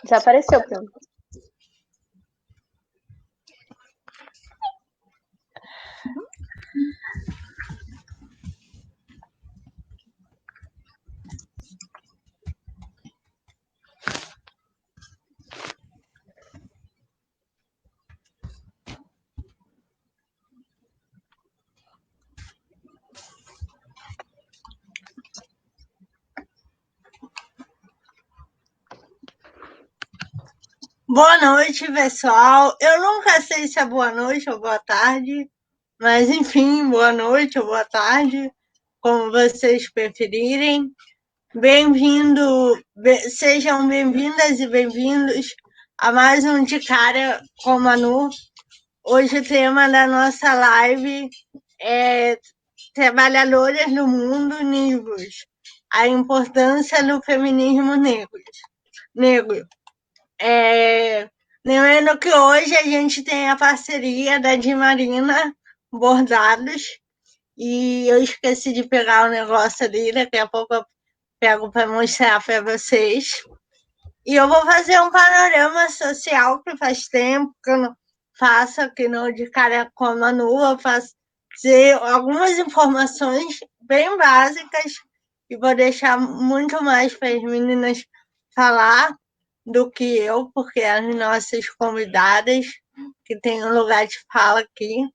Já apareceu, pronto. Boa noite, pessoal. Eu nunca sei se é boa noite ou boa tarde, mas enfim, boa noite ou boa tarde, como vocês preferirem. Sejam bem-vindas e bem-vindos a mais um De Cara com a Manu. Hoje o tema da nossa live é Trabalhadoras do Mundo Negros, a importância do feminismo negro. Lembrando que hoje a gente tem a parceria da Dimarina Bordados e eu esqueci de pegar o negócio ali, daqui a pouco eu pego para mostrar para vocês. E eu vou fazer um panorama social que faz tempo que eu não faço aqui no De Cara com a Manu, eu fazer algumas informações bem básicas e vou deixar muito mais para as meninas falar do que eu, porque as nossas convidadas que tem um lugar de fala aqui.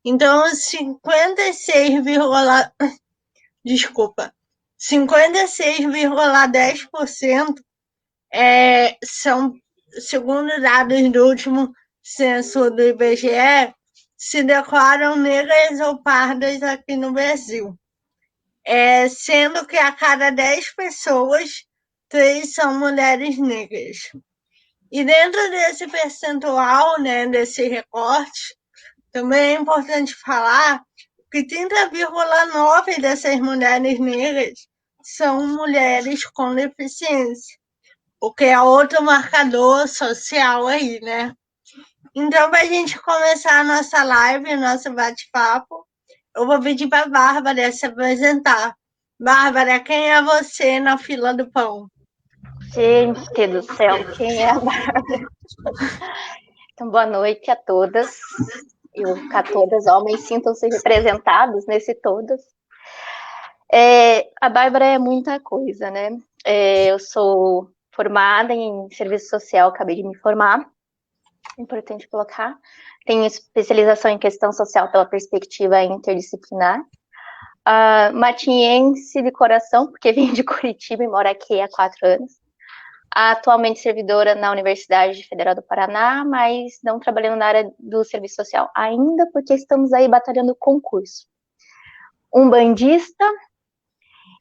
Então, 56,10% são, segundo dados do último censo do IBGE, se declaram negras ou pardas aqui no Brasil. Sendo que a cada 10 pessoas, 3 são mulheres negras. E dentro desse percentual, né, desse recorte, também é importante falar que 30,9% dessas mulheres negras são mulheres com deficiência, o que é outro marcador social aí, né? Então, para a gente começar a nossa live, nosso bate-papo, eu vou pedir para a Bárbara se apresentar. Bárbara, quem é você na fila do pão? Gente do céu, quem é a Bárbara? Então, boa noite a todas. A todas, homens, sintam-se representados nesse todas. A Bárbara é muita coisa, né? Eu sou formada em serviço social, acabei de me formar. É importante colocar. Tenho especialização em questão social pela perspectiva interdisciplinar. Matinhense de coração, porque vim de Curitiba e moro aqui há 4 anos. Atualmente servidora na Universidade Federal do Paraná, mas não trabalhando na área do serviço social ainda, porque estamos aí batalhando concurso. Umbandista,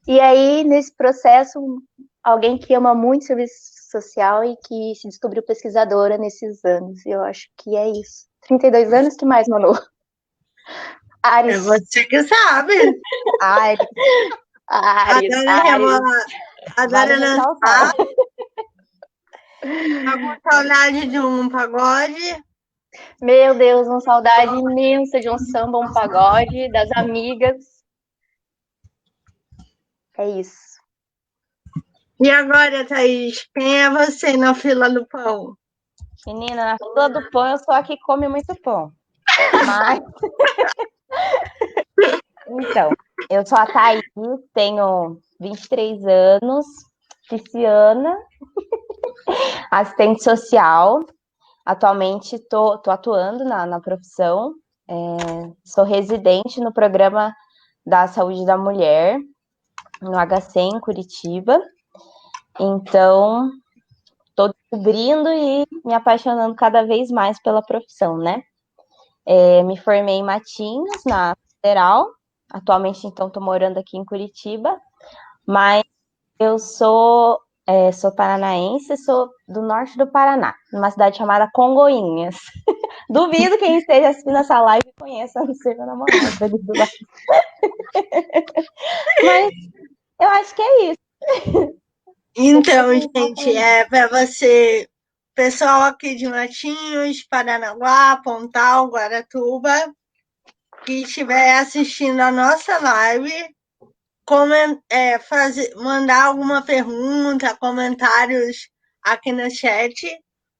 e aí nesse processo, alguém que ama muito serviço social e que se descobriu pesquisadora nesses anos. Eu acho que é isso. 32 anos, que mais, Manu? Ares. É você que sabe. Ares. Adora dançar. Tá com saudade de um pagode? Meu Deus, uma saudade imensa de um samba, um pagode, das amigas. É isso. E agora, Thaís, quem é você na fila do pão? Menina, na fila do pão eu sou a que come muito pão. Mas... Então, eu sou a Thaís, tenho 23 anos, pisciana, assistente social. Atualmente estou atuando na profissão, sou residente no programa da saúde da mulher, no HC em Curitiba. Então, estou descobrindo e me apaixonando cada vez mais pela profissão, né? Me formei em Matinhos, na Federal. Atualmente, então, estou morando aqui em Curitiba. Mas eu sou paranaense, sou do norte do Paraná, numa cidade chamada Congoinhas. Duvido quem esteja assistindo essa live conheça, a não ser meu namorado ali do lado. Mas eu acho que é isso. Então, gente, para você, pessoal aqui de Matinhos, Paranaguá, Pontal, Guaratuba, que estiver assistindo a nossa live, mandar alguma pergunta, comentários aqui no chat,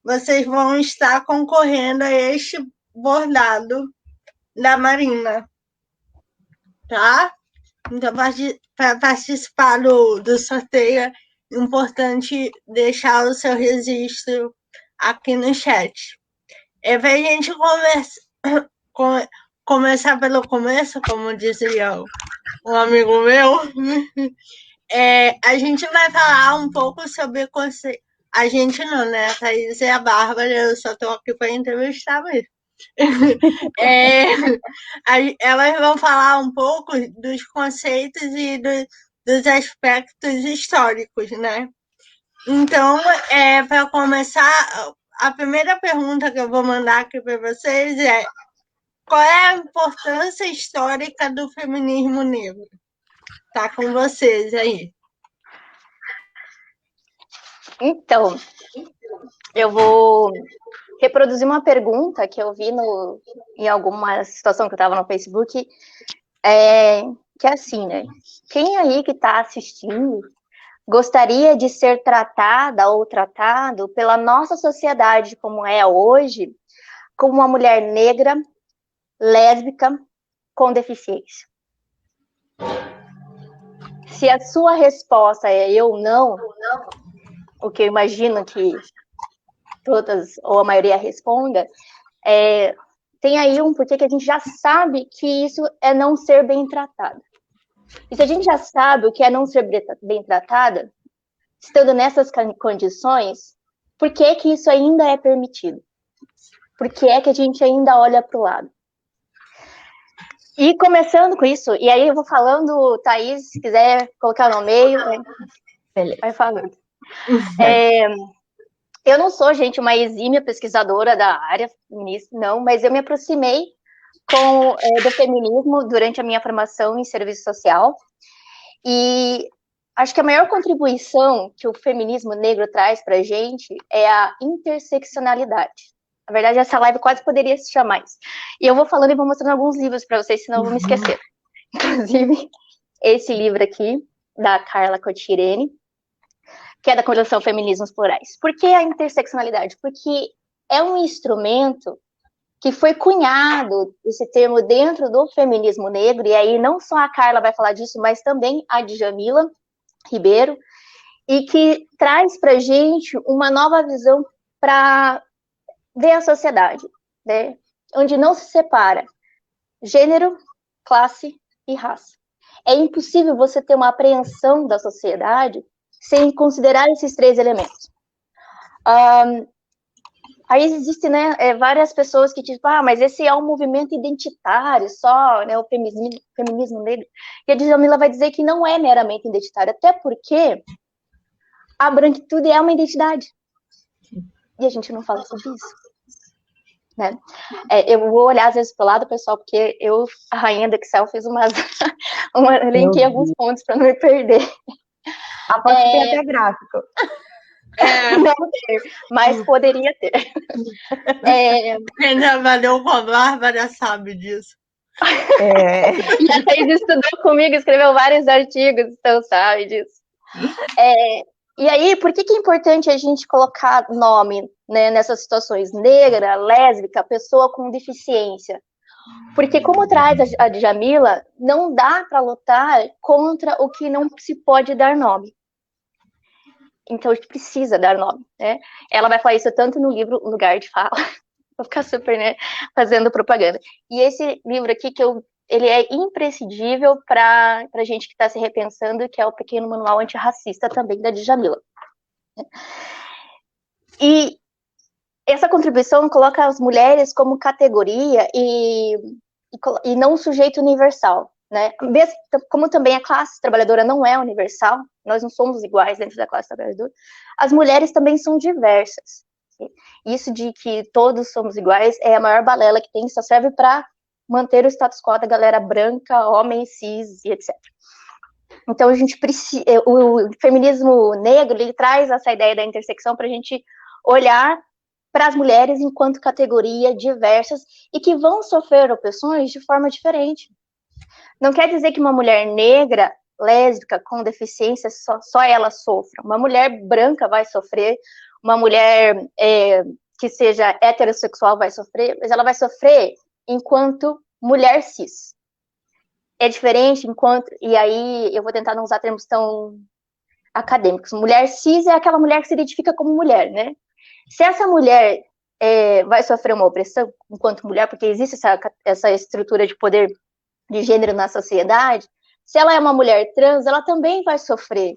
vocês vão estar concorrendo a este bordado da Marina, tá? Então, para participar do sorteio, é importante deixar o seu registro aqui no chat. Para a gente começar pelo começo, como dizia um amigo meu, a gente vai falar um pouco sobre conceito. A gente não, né? A Thaís e a Bárbara, eu só estou aqui para entrevistar mesmo. Elas vão falar um pouco dos conceitos e dos aspectos históricos, né? Então, para começar, a primeira pergunta que eu vou mandar aqui para vocês é: qual é a importância histórica do feminismo negro? Tá com vocês aí. Então, eu vou reproduzir uma pergunta que eu vi em alguma situação que eu estava no Facebook, que é assim, né? Quem aí que está assistindo gostaria de ser tratada ou tratado pela nossa sociedade como é hoje, como uma mulher negra, lésbica, com deficiência? Se a sua resposta é eu não, o que eu imagino que todas ou a maioria responda, tem aí um porquê que a gente já sabe que isso é não ser bem tratada. E se a gente já sabe o que é não ser bem tratada, estando nessas condições, por que que isso ainda é permitido? Por que é que a gente ainda olha para o lado? E começando com isso, e aí eu vou falando, Thaís, se quiser colocar no meio, vai falando. Eu não sou, gente, uma exímia pesquisadora da área feminista, não, mas eu me aproximei do feminismo durante a minha formação em serviço social, e acho que a maior contribuição que o feminismo negro traz para a gente é a interseccionalidade. Na verdade, essa live quase poderia se chamar isso. E eu vou falando e vou mostrando alguns livros para vocês, senão eu vou me esquecer. Inclusive, esse livro aqui, da Carla Cotirene, que é da coleção Feminismos Plurais. Por que a interseccionalidade? Porque é um instrumento que foi cunhado, esse termo, dentro do feminismo negro, e aí não só a Carla vai falar disso, mas também a Djamila Ribeiro, e que traz para a gente uma nova visão para ver a sociedade, né? Onde não se separa gênero, classe e raça. É impossível você ter uma apreensão da sociedade sem considerar esses três elementos. Aí existem, né, várias pessoas que dizem, mas esse é um movimento identitário só, né, o feminismo negro. E a Djamila vai dizer que não é meramente identitário, até porque a branquitude é uma identidade. E a gente não fala sobre isso. Né? Eu vou olhar às vezes para o lado, pessoal, porque eu, a rainha do Excel, fiz linkei alguns pontos para não me perder. Aposto que tem até gráfico. Não ter, mas poderia ter. Quem trabalhou com a Bárbara sabe disso. E a Thaís estudou comigo, escreveu vários artigos, então sabe disso. E aí, por que é importante a gente colocar nome, né, nessas situações? Negra, lésbica, pessoa com deficiência. Porque, como traz a Djamila, não dá para lutar contra o que não se pode dar nome. Então, a gente precisa dar nome, né? Ela vai falar isso tanto no livro Lugar de Fala, vou ficar super, né, fazendo propaganda. E esse livro aqui, ele é imprescindível para a gente que está se repensando, que é o Pequeno Manual Antirracista, também da Djamila. E essa contribuição coloca as mulheres como categoria e não sujeito universal, né? Como também a classe trabalhadora não é universal, nós não somos iguais dentro da classe trabalhadora, as mulheres também são diversas. Isso de que todos somos iguais é a maior balela que tem, só serve para manter o status quo da galera branca, homens, cis e etc. Então, a gente precisa, o feminismo negro, ele traz essa ideia da intersecção para a gente olhar para as mulheres enquanto categoria diversas e que vão sofrer opressões de forma diferente. Não quer dizer que uma mulher negra, lésbica, com deficiência, só ela sofra. Uma mulher branca vai sofrer, uma mulher que seja heterossexual vai sofrer, mas ela vai sofrer enquanto mulher cis. É diferente e aí eu vou tentar não usar termos tão acadêmicos. Mulher cis é aquela mulher que se identifica como mulher, né? Se essa mulher vai sofrer uma opressão enquanto mulher, porque existe essa estrutura de poder de gênero na sociedade, se ela é uma mulher trans, ela também vai sofrer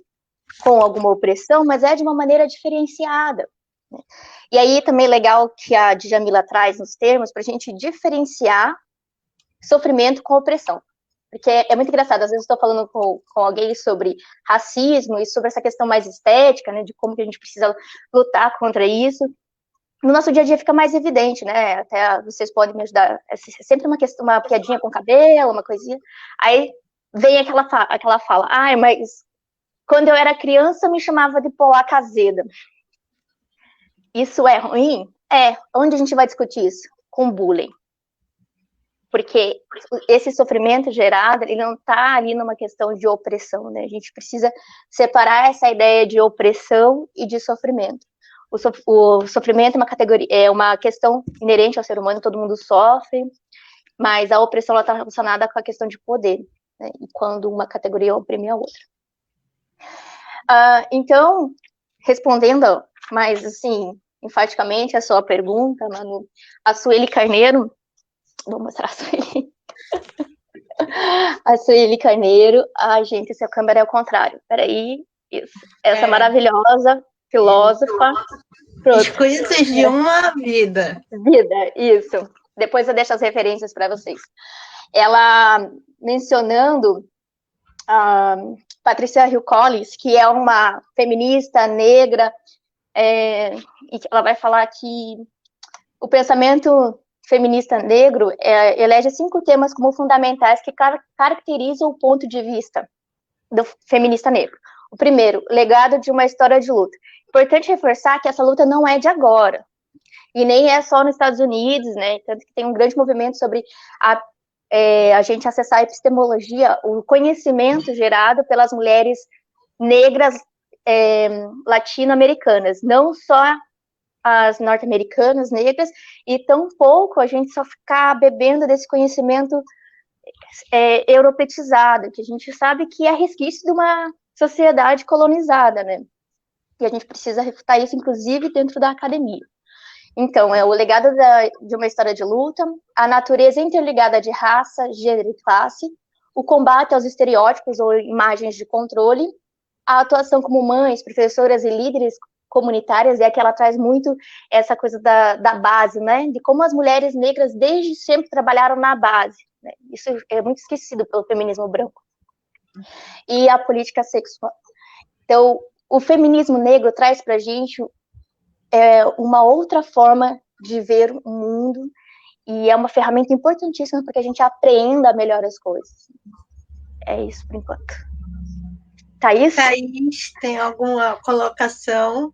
com alguma opressão, mas é de uma maneira diferenciada. Né? E aí também legal que a Djamila traz nos termos para a gente diferenciar sofrimento com opressão. Porque é muito engraçado, às vezes eu estou falando com alguém sobre racismo e sobre essa questão mais estética, né, de como que a gente precisa lutar contra isso. No nosso dia a dia fica mais evidente, né, até vocês podem me ajudar, é sempre uma piadinha com o cabelo, uma coisinha, aí vem aquela fala, mas quando eu era criança me chamava de polaca azeda. Isso é ruim? Onde a gente vai discutir isso? Com bullying. Porque esse sofrimento gerado, ele não está ali numa questão de opressão, né? A gente precisa separar essa ideia de opressão e de sofrimento. O sofrimento é uma questão inerente ao ser humano, todo mundo sofre, mas a opressão está relacionada com a questão de poder, né? E quando uma categoria oprime a outra. Então, respondendo mais, assim, enfaticamente a sua pergunta, Manu, a Sueli Carneiro, vou mostrar a Sueli. A Sueli Carneiro. Gente, seu câmera é o contrário. Peraí. Isso. Essa maravilhosa filósofa. As coisas de uma vida. Isso. Depois eu deixo as referências para vocês. Ela mencionando a Patricia Hill Collins, que é uma feminista negra, e ela vai falar que o pensamento feminista negro elege 5 temas como fundamentais que caracterizam o ponto de vista do feminista negro. O primeiro, legado de uma história de luta. Importante reforçar que essa luta não é de agora, e nem é só nos Estados Unidos, né? Tanto que tem um grande movimento sobre a gente acessar a epistemologia, o conhecimento gerado pelas mulheres negras latino-americanas, não só as norte-americanas negras, e tampouco a gente só ficar bebendo desse conhecimento europeizado, que a gente sabe que é resquício de uma sociedade colonizada, né? E a gente precisa refutar isso, inclusive, dentro da academia. Então, o legado de uma história de luta, a natureza interligada de raça, gênero e classe, o combate aos estereótipos ou imagens de controle, a atuação como mães, professoras e líderes comunitárias, e aqui ela traz muito essa coisa da base, né? De como as mulheres negras desde sempre trabalharam na base. Né? Isso é muito esquecido pelo feminismo branco. E a política sexual. Então, o feminismo negro traz para a gente uma outra forma de ver o mundo, e é uma ferramenta importantíssima para que a gente apreenda melhor as coisas. É isso por enquanto. Thaís, tem alguma colocação?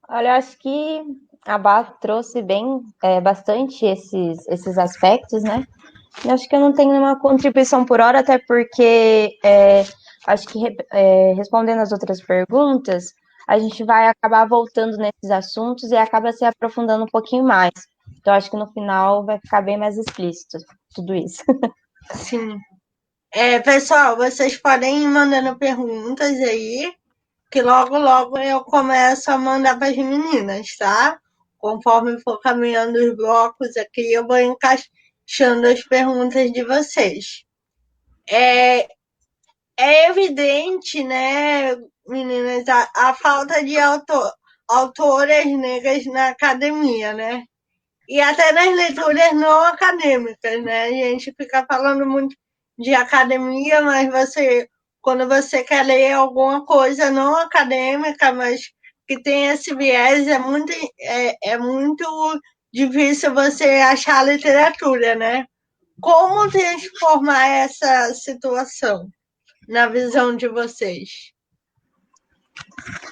Olha, eu acho que a Bá trouxe bastante esses aspectos, né? Eu acho que eu não tenho nenhuma contribuição por hora, até porque acho que respondendo as outras perguntas, a gente vai acabar voltando nesses assuntos e acaba se aprofundando um pouquinho mais. Então, acho que no final vai ficar bem mais explícito tudo isso. Sim. Pessoal, vocês podem ir mandando perguntas aí, que logo eu começo a mandar para as meninas, tá? Conforme for caminhando os blocos aqui, eu vou encaixando as perguntas de vocês. É evidente, né, meninas, a falta de autoras negras na academia, né? E até nas leituras não acadêmicas, né? A gente fica falando muito de academia, mas quando você quer ler alguma coisa não acadêmica, mas que tem esse viés, é muito difícil você achar literatura, né? Como transformar essa situação na visão de vocês?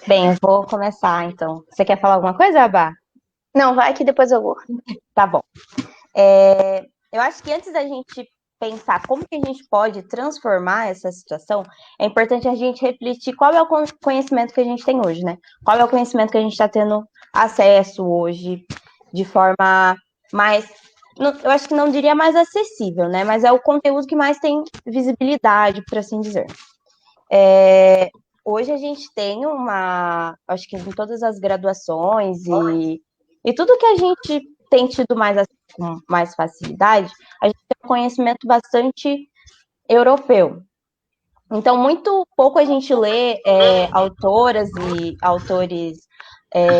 Bem, eu vou começar, então. Você quer falar alguma coisa, Abá? Não, vai que depois eu vou. Tá bom. Eu acho que antes da gente pensar como que a gente pode transformar essa situação, é importante a gente refletir qual é o conhecimento que a gente tem hoje, né? Qual é o conhecimento que a gente está tendo acesso hoje de forma mais, eu acho que não diria mais acessível, né? Mas é o conteúdo que mais tem visibilidade, por assim dizer. Hoje a gente tem acho que em todas as graduações e tudo que a gente tem tido com mais facilidade, a gente tem um conhecimento bastante europeu. Então, muito pouco a gente lê autoras e autores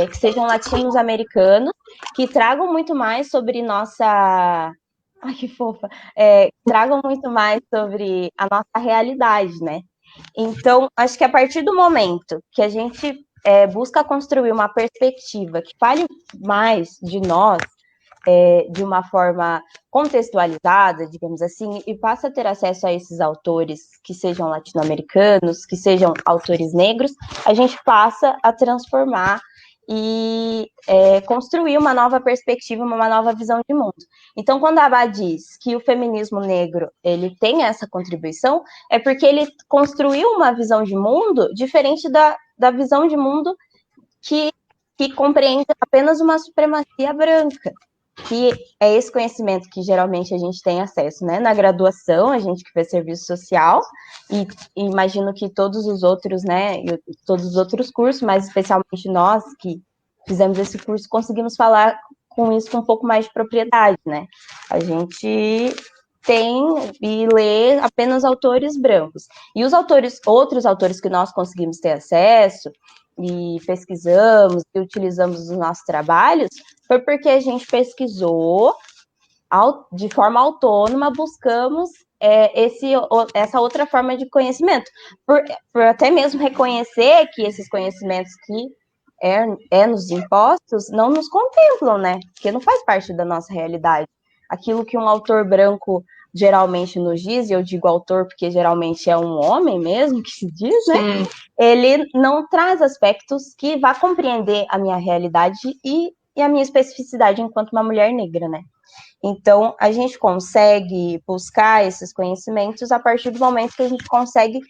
que sejam latinos-americanos, que tragam muito mais sobre nossa... Ai, que fofa! Tragam muito mais sobre a nossa realidade, né? Então, acho que a partir do momento que a gente busca construir uma perspectiva que fale mais de nós, de uma forma contextualizada, digamos assim, e passa a ter acesso a esses autores que sejam latino-americanos, que sejam autores negros, a gente passa a transformar e construir uma nova perspectiva, uma nova visão de mundo. Então, quando a Abá diz que o feminismo negro ele tem essa contribuição, é porque ele construiu uma visão de mundo diferente da visão de mundo que compreende apenas uma supremacia branca, que é esse conhecimento que geralmente a gente tem acesso, né? Na graduação, a gente que fez serviço social, e imagino que todos os outros, né? Todos os outros cursos, mas especialmente nós que fizemos esse curso, conseguimos falar com isso com um pouco mais de propriedade, né? A gente tem e lê apenas autores brancos. E os outros autores que nós conseguimos ter acesso e pesquisamos e utilizamos nos nossos trabalhos, foi porque a gente pesquisou de forma autônoma, buscamos essa outra forma de conhecimento, por até mesmo reconhecer que esses conhecimentos que nos impostos não nos contemplam, né? Porque não faz parte da nossa realidade. Aquilo que um autor branco geralmente nos diz, e eu digo autor porque geralmente é um homem mesmo que se diz, né? Sim. Ele não traz aspectos que vá compreender a minha realidade e a minha especificidade enquanto uma mulher negra, né? Então, a gente consegue buscar esses conhecimentos a partir do momento que a gente consegue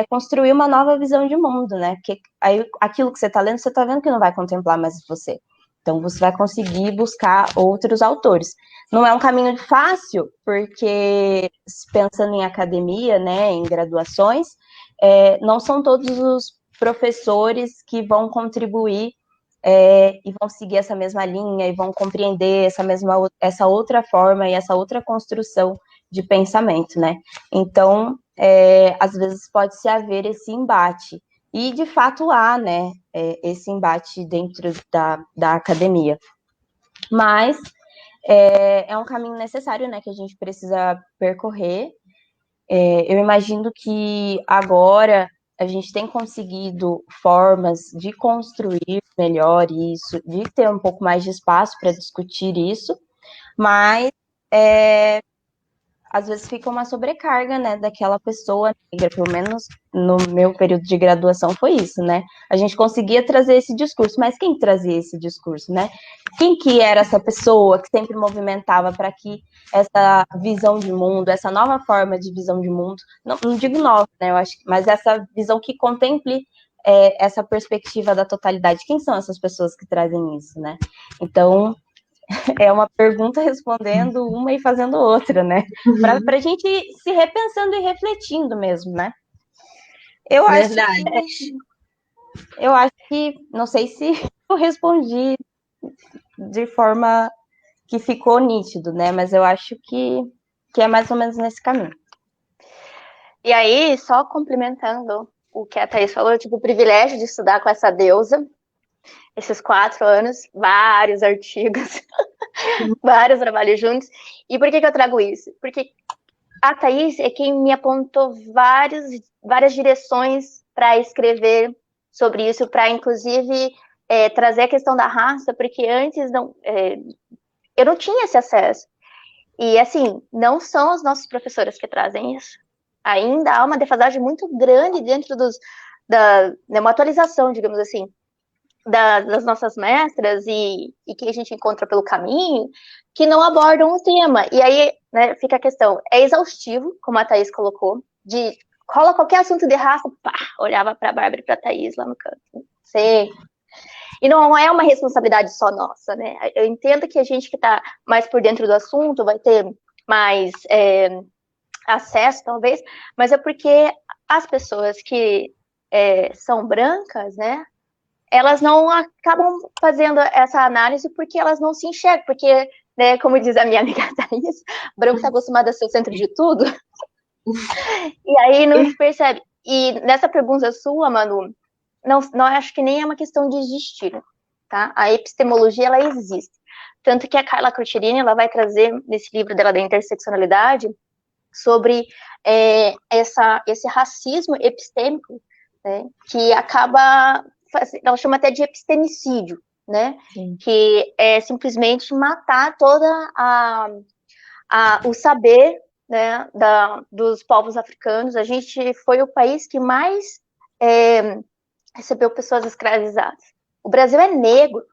construir uma nova visão de mundo, né? Porque aí, aquilo que você está lendo, você está vendo que não vai contemplar mais você. Então, você vai conseguir buscar outros autores. Não é um caminho fácil, porque pensando em academia, né, em graduações, não são todos os professores que vão contribuir e vão seguir essa mesma linha e vão compreender essa outra forma e essa outra construção de pensamento, né? Então, às vezes pode-se haver esse embate. E, de fato, há, né, esse embate dentro da academia. Mas é um caminho necessário, né, que a gente precisa percorrer. Eu imagino que agora a gente tem conseguido formas de construir melhor isso, de ter um pouco mais de espaço para discutir isso, mas às vezes fica uma sobrecarga, né, daquela pessoa negra, pelo menos no meu período de graduação foi isso, né? A gente conseguia trazer esse discurso, mas quem trazia esse discurso, né? Quem que era essa pessoa que sempre movimentava para que essa visão de mundo, essa nova forma de visão de mundo, não digo nova, né, eu acho, mas essa visão que contemple essa perspectiva da totalidade, quem são essas pessoas que trazem isso, né? Então, é uma pergunta respondendo uma e fazendo outra, né? Para a gente se repensando e refletindo mesmo, né? Eu acho que, não sei se eu respondi de forma que ficou nítido, né? Mas eu acho que é mais ou menos nesse caminho. E aí, só complementando o que a Thaís falou, eu tive o privilégio de estudar com essa deusa, esses 4 anos, vários artigos, vários trabalhos juntos. E por que eu trago isso? Porque a Thaís é quem me apontou várias direções para escrever sobre isso, para, inclusive, trazer a questão da raça, porque antes eu não tinha esse acesso. E, assim, não são as nossas professoras que trazem isso. Ainda há uma defasagem muito grande dentro uma atualização, digamos assim, das nossas mestras e que a gente encontra pelo caminho, que não abordam o tema. E aí né, fica a questão, é exaustivo, como a Thaís colocou, de rola qualquer assunto de raça, pá, olhava para a Bárbara e para a Thaís lá no canto. Sei. E não é uma responsabilidade só nossa, né? Eu entendo que a gente que está mais por dentro do assunto vai ter mais acesso, talvez, mas é porque as pessoas que são brancas, né, elas não acabam fazendo essa análise porque elas não se enxergam, porque, né, como diz a minha amiga Thaís, branco está acostumado a ser o centro de tudo, e aí não se percebe. E nessa pergunta sua, Manu, não acho que nem é uma questão de existir, tá? A epistemologia, ela existe. Tanto que a Carla Crocierini, ela vai trazer nesse livro dela da interseccionalidade sobre esse racismo epistêmico, né, que acaba, ela chama até de epistemicídio, né? Sim. Que é simplesmente matar toda o saber, né, dos povos africanos. A gente foi o país que mais recebeu pessoas escravizadas. O Brasil é negro.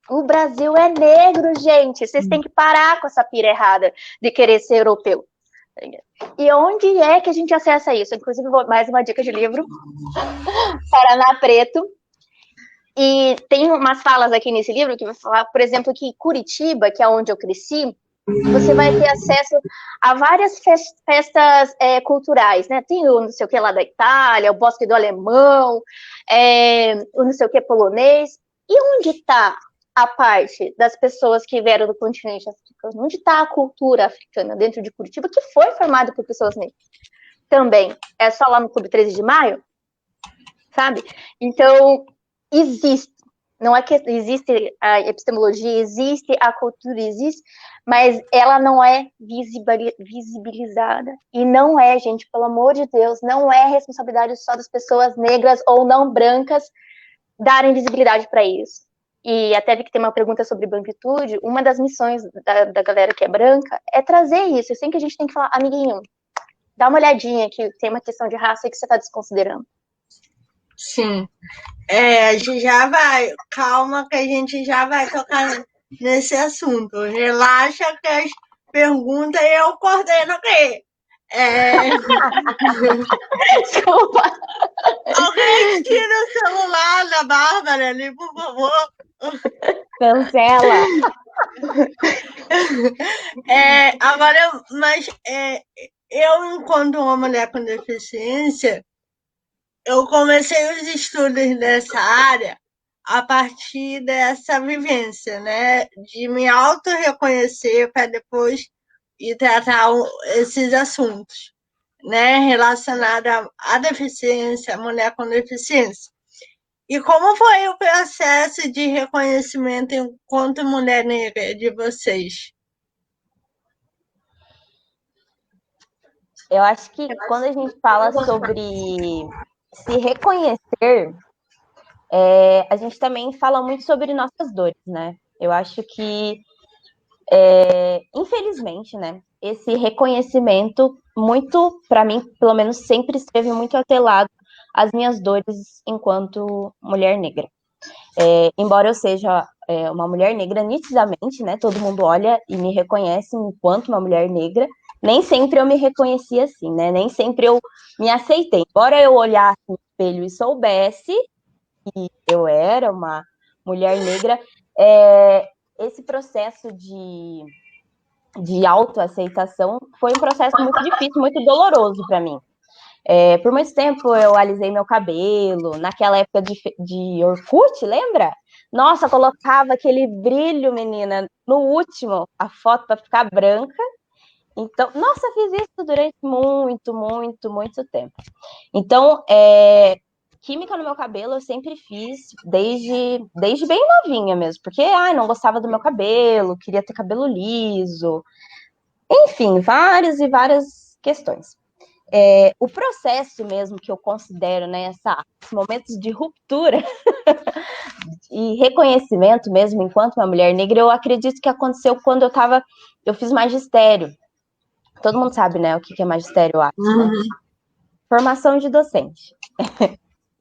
O Brasil é negro, gente. Vocês têm que parar com essa pira errada de querer ser europeu. E onde é que a gente acessa isso? Inclusive, mais uma dica de livro. Paraná Preto. E tem umas falas aqui nesse livro que vai falar, por exemplo, que Curitiba, que é onde eu cresci, você vai ter acesso a várias festas culturais, né? Tem o não sei o que lá da Itália, o Bosque do Alemão, o não sei o que polonês. E onde está a parte das pessoas que vieram do continente africano? Onde está a cultura africana dentro de Curitiba, que foi formada por pessoas negras? Também. É só lá no Clube 13 de Maio? Sabe? Então, existe. Não é que existe a epistemologia, existe a cultura, existe, mas ela não é visibilizada. E não é, gente, pelo amor de Deus, não é responsabilidade só das pessoas negras ou não brancas darem visibilidade para isso. E até vi que tem uma pergunta sobre branquitude. Uma das missões da galera que é branca é trazer isso. Eu sei que a gente tem que falar, amiguinho, dá uma olhadinha que tem uma questão de raça que você está desconsiderando. Sim. A gente já vai, calma que a gente já vai tocar nesse assunto. Relaxa que as perguntas eu coordeno aqui. Desculpa. Alguém tira o celular da Bárbara ali, por favor. Cancela. Agora, mas eu, enquanto uma mulher com deficiência, eu comecei os estudos dessa área a partir dessa vivência, né? De me auto-reconhecer para depois ir tratar esses assuntos, né? Relacionados à deficiência, à mulher com deficiência. E como foi o processo de reconhecimento enquanto mulher negra de vocês? Eu acho que quando a gente fala sobre se reconhecer, a gente também fala muito sobre nossas dores, né? Eu acho que, infelizmente, né, esse reconhecimento, muito, para mim, pelo menos, sempre esteve muito atrelado às minhas dores enquanto mulher negra. Embora eu seja uma mulher negra nitidamente, né, todo mundo olha e me reconhece enquanto uma mulher negra, nem sempre eu me reconhecia assim, né, nem sempre eu me aceitei. Embora eu olhasse no espelho e soubesse que eu era uma mulher negra, esse processo de autoaceitação foi um processo muito difícil, muito doloroso para mim. Por muito tempo eu alisei meu cabelo, naquela época de Orkut, lembra? Nossa, colocava aquele brilho, menina, no último, a foto para ficar branca. Então, nossa, fiz isso durante muito tempo. Então, química no meu cabelo eu sempre fiz desde bem novinha mesmo, porque não gostava do meu cabelo, queria ter cabelo liso, enfim, várias e várias questões. O processo mesmo que eu considero, né, esses momentos de ruptura e reconhecimento mesmo enquanto uma mulher negra, eu acredito que aconteceu quando eu fiz magistério. Todo mundo sabe, né, o que é magistério, eu acho, né? Formação de docente.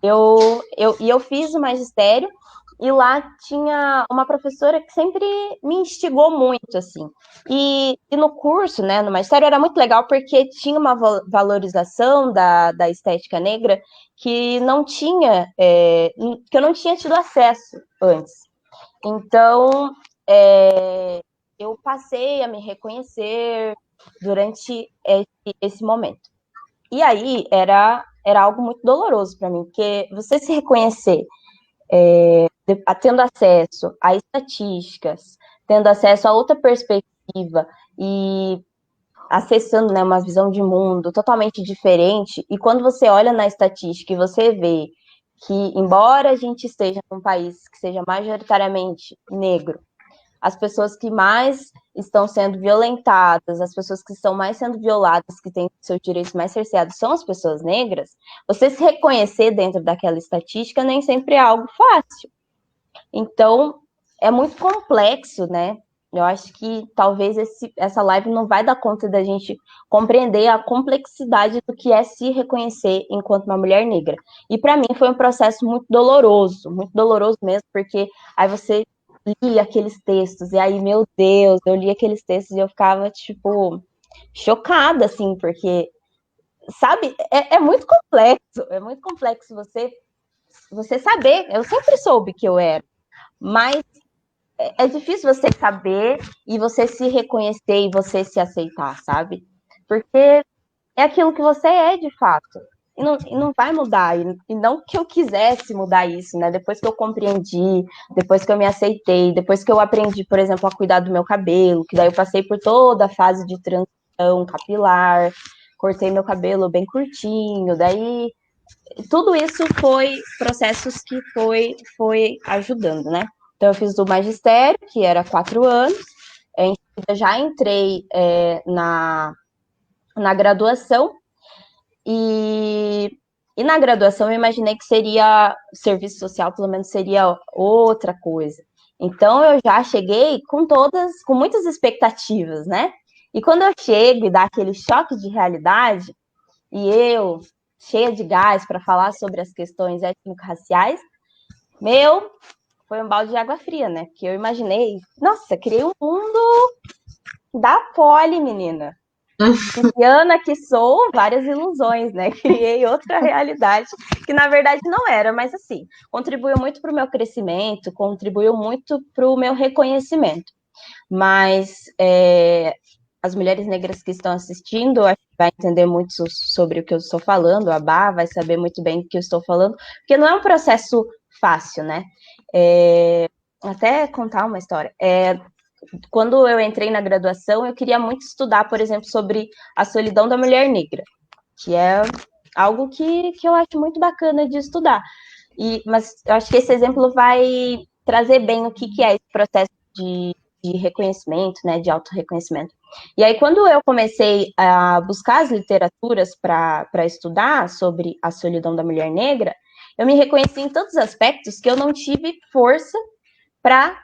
Eu fiz o magistério E lá tinha uma professora que sempre me instigou muito, assim. E no curso, né, no magistério, era muito legal porque tinha uma valorização da estética negra que não tinha, que eu não tinha tido acesso antes. Então, eu passei a me reconhecer durante esse momento. E aí era algo muito doloroso para mim, porque você se reconhecer tendo acesso a estatísticas, tendo acesso a outra perspectiva e acessando, né, uma visão de mundo totalmente diferente, e quando você olha na estatística e você vê que, embora a gente esteja num país que seja majoritariamente negro, as pessoas que mais estão sendo violentadas, as pessoas que estão mais sendo violadas, que têm seus direitos mais cerceados, são as pessoas negras, você se reconhecer dentro daquela estatística nem sempre é algo fácil. Então, é muito complexo, né? Eu acho que talvez essa live não vai dar conta da gente compreender a complexidade do que é se reconhecer enquanto uma mulher negra. E para mim foi um processo muito doloroso mesmo, porque aí você lia aqueles textos, e aí, meu Deus, eu li aqueles textos e eu ficava, tipo, chocada, assim, porque, sabe, é muito complexo você saber, eu sempre soube que eu era, mas é difícil você saber e você se reconhecer e você se aceitar, sabe? Porque é aquilo que você é de fato. E não vai mudar. E não que eu quisesse mudar isso, né? Depois que eu compreendi, depois que eu me aceitei, depois que eu aprendi, por exemplo, a cuidar do meu cabelo, que daí eu passei por toda a fase de transição capilar, cortei meu cabelo bem curtinho, daí tudo isso foi processos que foi ajudando, né? Então, eu fiz o magistério, que era 4 anos, eu já entrei na graduação, e na graduação eu imaginei que seria serviço social, pelo menos seria outra coisa. Então, eu já cheguei com muitas expectativas, né? E quando eu chego e dá aquele choque de realidade, e eu, cheia de gás para falar sobre as questões étnico-raciais, foi um balde de água fria, né? Porque eu imaginei, nossa, criei um mundo da poli, menina. Pisciana que sou, várias ilusões, né? Criei outra realidade que na verdade não era, mas assim, contribuiu muito para o meu crescimento, contribuiu muito para o meu reconhecimento. Mas as mulheres negras que estão assistindo, acho que vai entender muito sobre o que eu estou falando, a Bá vai saber muito bem o que eu estou falando, porque não é um processo fácil, né? Até contar uma história. Quando eu entrei na graduação, eu queria muito estudar, por exemplo, sobre a solidão da mulher negra, que é algo que eu acho muito bacana de estudar. Mas eu acho que esse exemplo vai trazer bem o que é esse processo de reconhecimento, né, de autorreconhecimento. E aí, quando eu comecei a buscar as literaturas para estudar sobre a solidão da mulher negra, eu me reconheci em tantos aspectos que eu não tive força para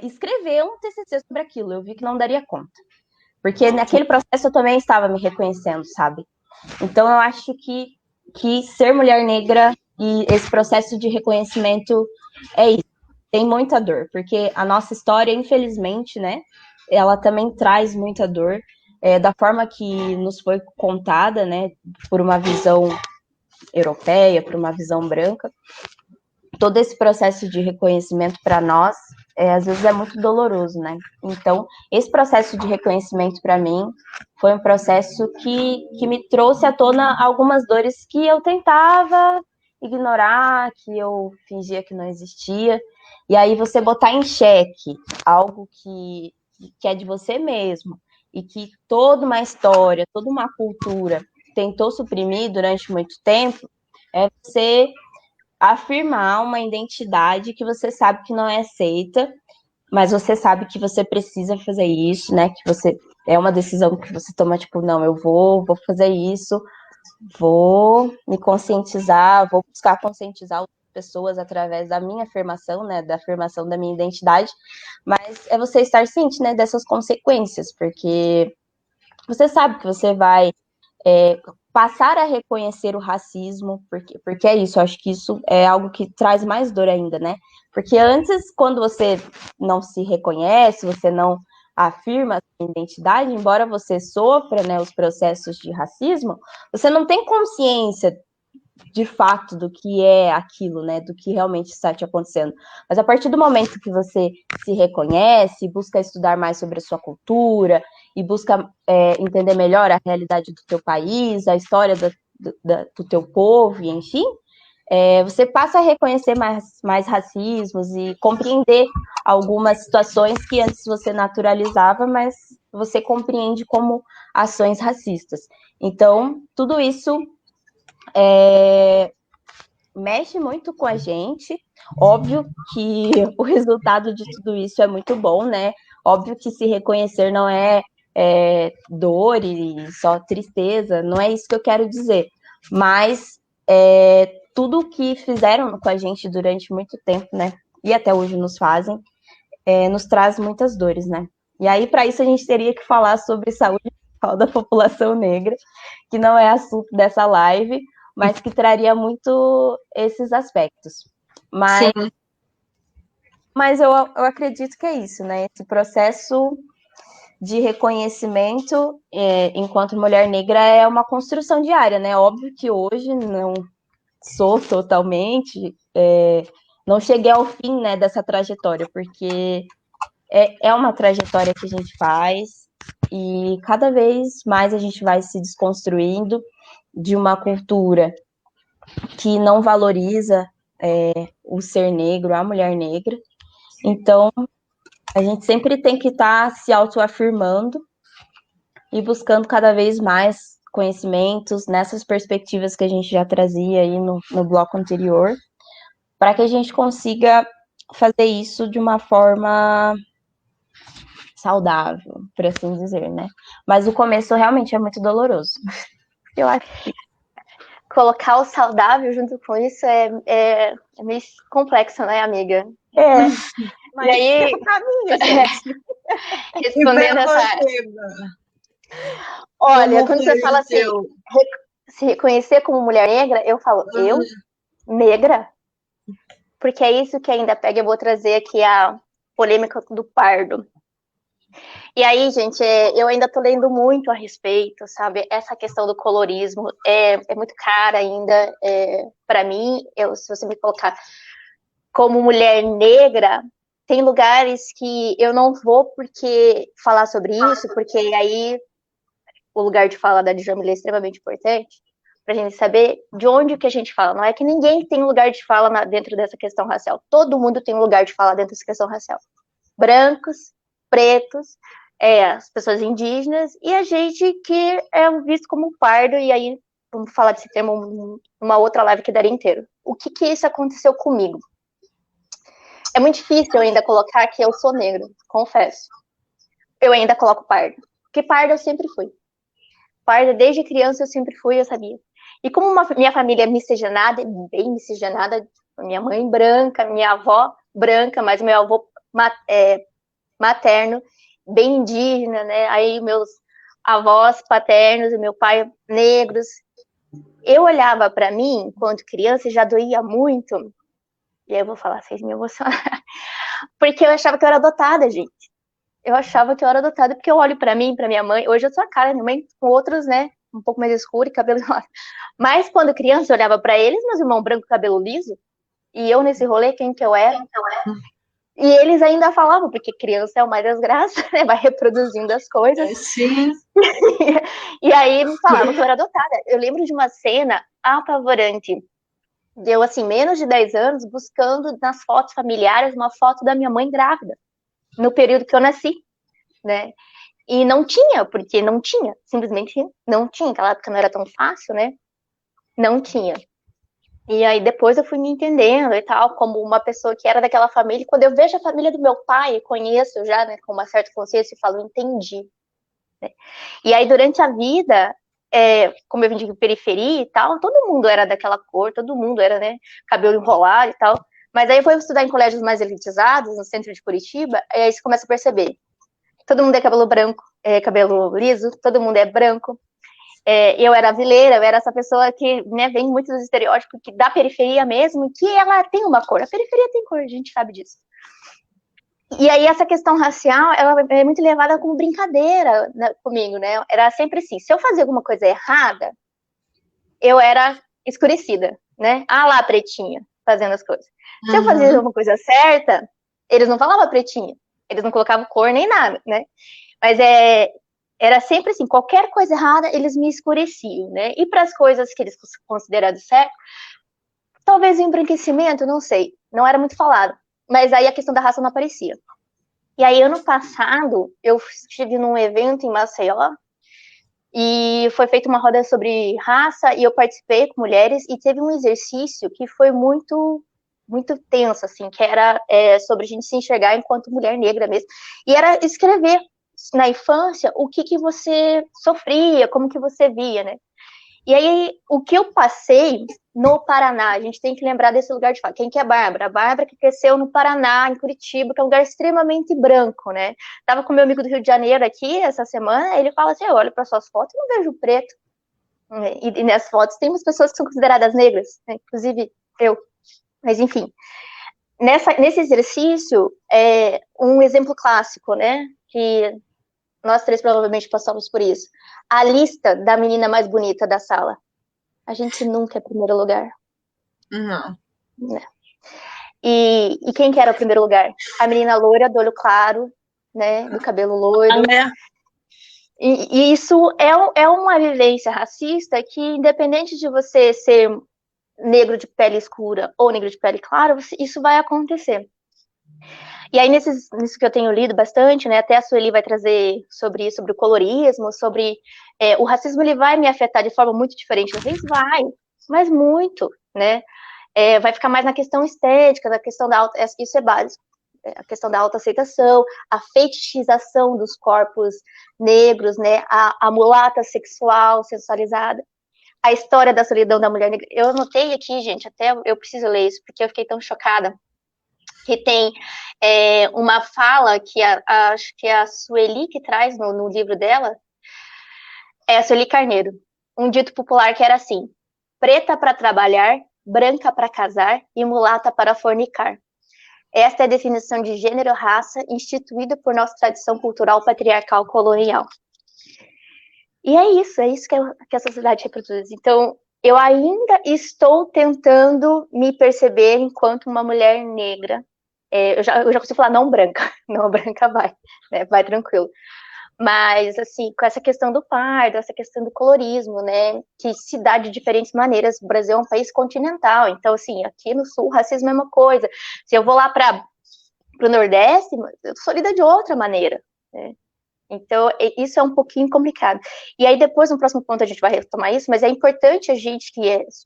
escrever um TCC sobre aquilo. Eu vi que não daria conta. Porque naquele processo eu também estava me reconhecendo, sabe? Então, eu acho que ser mulher negra e esse processo de reconhecimento é isso. Tem muita dor, porque a nossa história, infelizmente, né, ela também traz muita dor, da forma que nos foi contada, né, por uma visão europeia, por uma visão branca. Todo esse processo de reconhecimento para nós, às vezes é muito doloroso, né? Então, esse processo de reconhecimento para mim foi um processo que me trouxe à tona algumas dores que eu tentava ignorar, que eu fingia que não existia. E aí você botar em xeque algo que é de você mesmo e que toda uma história, toda uma cultura tentou suprimir durante muito tempo, é você afirmar uma identidade que você sabe que não é aceita, mas você sabe que você precisa fazer isso, né? Que você é uma decisão que você toma, tipo, não, eu vou fazer isso, vou me conscientizar, vou buscar conscientizar outras pessoas através da minha afirmação, né? Da afirmação da minha identidade, mas é você estar ciente, né? Dessas consequências, porque você sabe que você vai passar a reconhecer o racismo, porque é isso, eu acho que isso é algo que traz mais dor ainda, né? Porque antes, quando você não se reconhece, você não afirma a sua identidade, embora você sofra, né, os processos de racismo, você não tem consciência de fato do que é aquilo, né, do que realmente está te acontecendo. Mas a partir do momento que você se reconhece, busca estudar mais sobre a sua cultura e busca entender melhor a realidade do teu país, a história do teu povo, e enfim, você passa a reconhecer mais racismos e compreender algumas situações que antes você naturalizava, mas você compreende como ações racistas. Então, tudo isso mexe muito com a gente. Óbvio que o resultado de tudo isso é muito bom, né? Óbvio que se reconhecer não é dor e só tristeza, não é isso que eu quero dizer. Mas tudo que fizeram com a gente durante muito tempo, né? E até hoje nos fazem, nos traz muitas dores, né? E aí, para isso, a gente teria que falar sobre saúde mental da população negra, que não é assunto dessa live, mas que traria muito esses aspectos. Mas eu acredito que é isso, né? Esse processo de reconhecimento enquanto mulher negra é uma construção diária, né? Óbvio que hoje não sou totalmente, não cheguei ao fim, né, dessa trajetória, porque é uma trajetória que a gente faz e cada vez mais a gente vai se desconstruindo de uma cultura que não valoriza o ser negro, a mulher negra. Então, a gente sempre tem que estar se autoafirmando e buscando cada vez mais conhecimentos nessas perspectivas que a gente já trazia aí no bloco anterior, para que a gente consiga fazer isso de uma forma saudável, por assim dizer, né? Mas o começo realmente é muito doloroso. Eu acho que colocar o saudável junto com isso é meio complexo, né, amiga? Mas e aí, respondendo essa... Olha, quando você fala assim, se reconhecer como mulher negra, eu falo, eu? Negra? Porque é isso que ainda pega, eu vou trazer aqui a polêmica do pardo. E aí, gente, eu ainda tô lendo muito a respeito, sabe? Essa questão do colorismo é muito cara ainda para mim. Se você me colocar como mulher negra, tem lugares que eu não vou porque falar sobre isso, porque aí o lugar de fala da Djamila é extremamente importante para a gente saber de onde que a gente fala. Não é que ninguém tem lugar de fala dentro dessa questão racial. Todo mundo tem um lugar de fala dentro dessa questão racial. Brancos, pretos, as pessoas indígenas e a gente que é visto como pardo, e aí vamos falar desse termo numa outra live que daria inteiro. O que isso aconteceu comigo? É muito difícil eu ainda colocar que eu sou negro, confesso. Eu ainda coloco pardo, porque pardo eu sempre fui. Parda, desde criança eu sempre fui, eu sabia. E como minha família é miscigenada, bem miscigenada, minha mãe branca, minha avó branca, mas meu avô materno, bem indígena, né? Aí meus avós paternos e meu pai negros. Eu olhava para mim, enquanto criança, e já doía muito. E aí eu vou falar, vocês me emocionaram. Porque eu achava que eu era adotada, gente. Eu achava que eu era adotada porque eu olho pra mim, pra minha mãe. Hoje eu sou a cara da minha mãe com outros, né? Um pouco mais escuro e cabelo enrolado. Mas quando criança eu olhava pra eles, meus irmãos branco, cabelo liso, e eu nesse rolê, quem que eu era? E eles ainda falavam, porque criança é uma desgraça, né? Vai reproduzindo as coisas. Sim. E aí me falavam que eu era adotada. Eu lembro de uma cena apavorante. Eu, assim, menos de 10 anos, buscando nas fotos familiares uma foto da minha mãe grávida. No período que eu nasci, né? E não tinha, porque não tinha, simplesmente não tinha. Naquela época não era tão fácil, né? Não tinha. E aí depois eu fui me entendendo e tal, como uma pessoa que era daquela família. Quando eu vejo a família do meu pai, conheço já, né, com uma certa consciência, e falo, entendi. Né? E aí durante a vida, como eu vim de periferia e tal, todo mundo era daquela cor, todo mundo era, né, cabelo enrolado e tal. Mas aí eu fui estudar em colégios mais elitizados, no centro de Curitiba, e aí você começa a perceber. Todo mundo é cabelo branco, cabelo liso, todo mundo é branco. eu era brasileira, eu era essa pessoa que, né, vem muito dos estereótipos da periferia mesmo, que ela tem uma cor. A periferia tem cor, a gente sabe disso. E aí essa questão racial, ela é muito levada como brincadeira, né, comigo, né? Era sempre assim, se eu fazia alguma coisa errada, eu era escurecida, né? Ah lá, pretinha, fazendo as coisas. Se eu fazia alguma coisa certa, eles não falavam pretinha, eles não colocavam cor nem nada, né? Mas era sempre assim, qualquer coisa errada, eles me escureciam, né? E para as coisas que eles consideravam certo, talvez o embranquecimento, não sei, não era muito falado. Mas aí a questão da raça não aparecia. E aí, ano passado, eu estive num evento em Maceió, e foi feita uma roda sobre raça, e eu participei com mulheres, e teve um exercício que foi muito, muito tenso, assim, que era sobre a gente se enxergar enquanto mulher negra mesmo. E era escrever na infância o que você sofria, como que você via, né? E aí, o que eu passei no Paraná, a gente tem que lembrar desse lugar de fala. Quem que é a Bárbara? A Bárbara que cresceu no Paraná, em Curitiba, que é um lugar extremamente branco, né? Tava com meu amigo do Rio de Janeiro aqui essa semana, ele fala assim, eu olho para suas fotos e não vejo preto. E nessas fotos tem umas pessoas que são consideradas negras, né? Inclusive eu. Mas enfim, nesse exercício, um exemplo clássico, né? Que nós três provavelmente passamos por isso. A lista da menina mais bonita da sala. A gente nunca é primeiro lugar. Não. E quem que era o primeiro lugar? A menina loira, do olho claro, né? Do cabelo loiro. E isso é uma vivência racista que, independente de você ser negro de pele escura ou negro de pele clara, isso vai acontecer. E aí, nisso que eu tenho lido bastante, né, até a Sueli vai trazer sobre isso, sobre o colorismo, sobre o racismo, ele vai me afetar de forma muito diferente. Às vezes vai, mas muito, né? Vai ficar mais na questão estética, na questão da isso é básico, a questão da autoaceitação, a fetichização dos corpos negros, né? A mulata sexual, sensualizada. A história da solidão da mulher negra. Eu anotei aqui, gente, até eu preciso ler isso, porque eu fiquei tão chocada, que tem uma fala que acho que é a Sueli que traz no livro dela, é a Sueli Carneiro, um dito popular que era assim, preta para trabalhar, branca para casar e mulata para fornicar. Esta é a definição de gênero raça instituída por nossa tradição cultural patriarcal colonial. E é isso que a sociedade reproduz. Então, eu ainda estou tentando me perceber enquanto uma mulher negra. Eu já consigo falar não branca. Não branca vai, né? Vai tranquilo. Mas, assim, com essa questão do pardo, essa questão do colorismo, né, que se dá de diferentes maneiras. O Brasil é um país continental, então, assim, aqui no Sul, o racismo é uma coisa. Se eu vou lá para o Nordeste, eu sou lida de outra maneira, né? Então, isso é um pouquinho complicado. E aí, depois, no próximo ponto, a gente vai retomar isso, mas é importante a gente,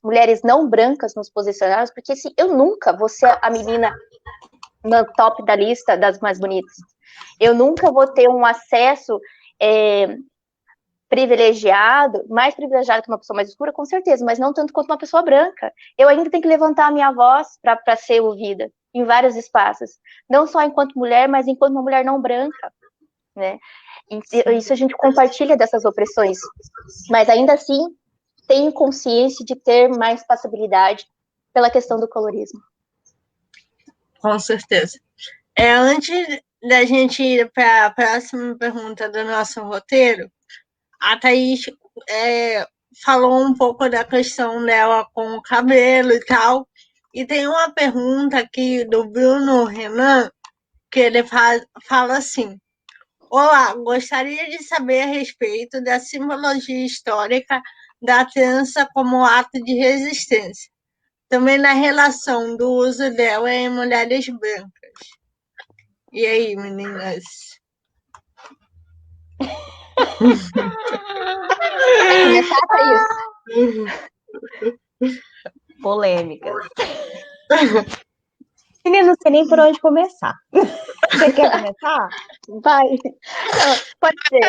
mulheres não brancas, nos posicionarmos, porque assim, eu nunca vou ser a menina no top da lista das mais bonitas. Eu nunca vou ter um acesso privilegiado, mais privilegiado que uma pessoa mais escura, com certeza, mas não tanto quanto uma pessoa branca. Eu ainda tenho que levantar a minha voz para ser ouvida em vários espaços, não só enquanto mulher, mas enquanto uma mulher não branca, né? Isso a gente compartilha dessas opressões, mas ainda assim tenho consciência de ter mais passabilidade pela questão do colorismo. Com certeza. Antes da gente ir para a próxima pergunta do nosso roteiro, a Thaís falou um pouco da questão dela com o cabelo e tal, e tem uma pergunta aqui do Bruno Renan, que ele fala assim: olá, gostaria de saber a respeito da simbologia histórica da trança como ato de resistência, também na relação do uso dela em mulheres brancas. E aí, meninas? Vai começar, Thaís? Polêmicas. Meninas, não sei nem por onde começar. Você quer começar? Vai. Pode ser.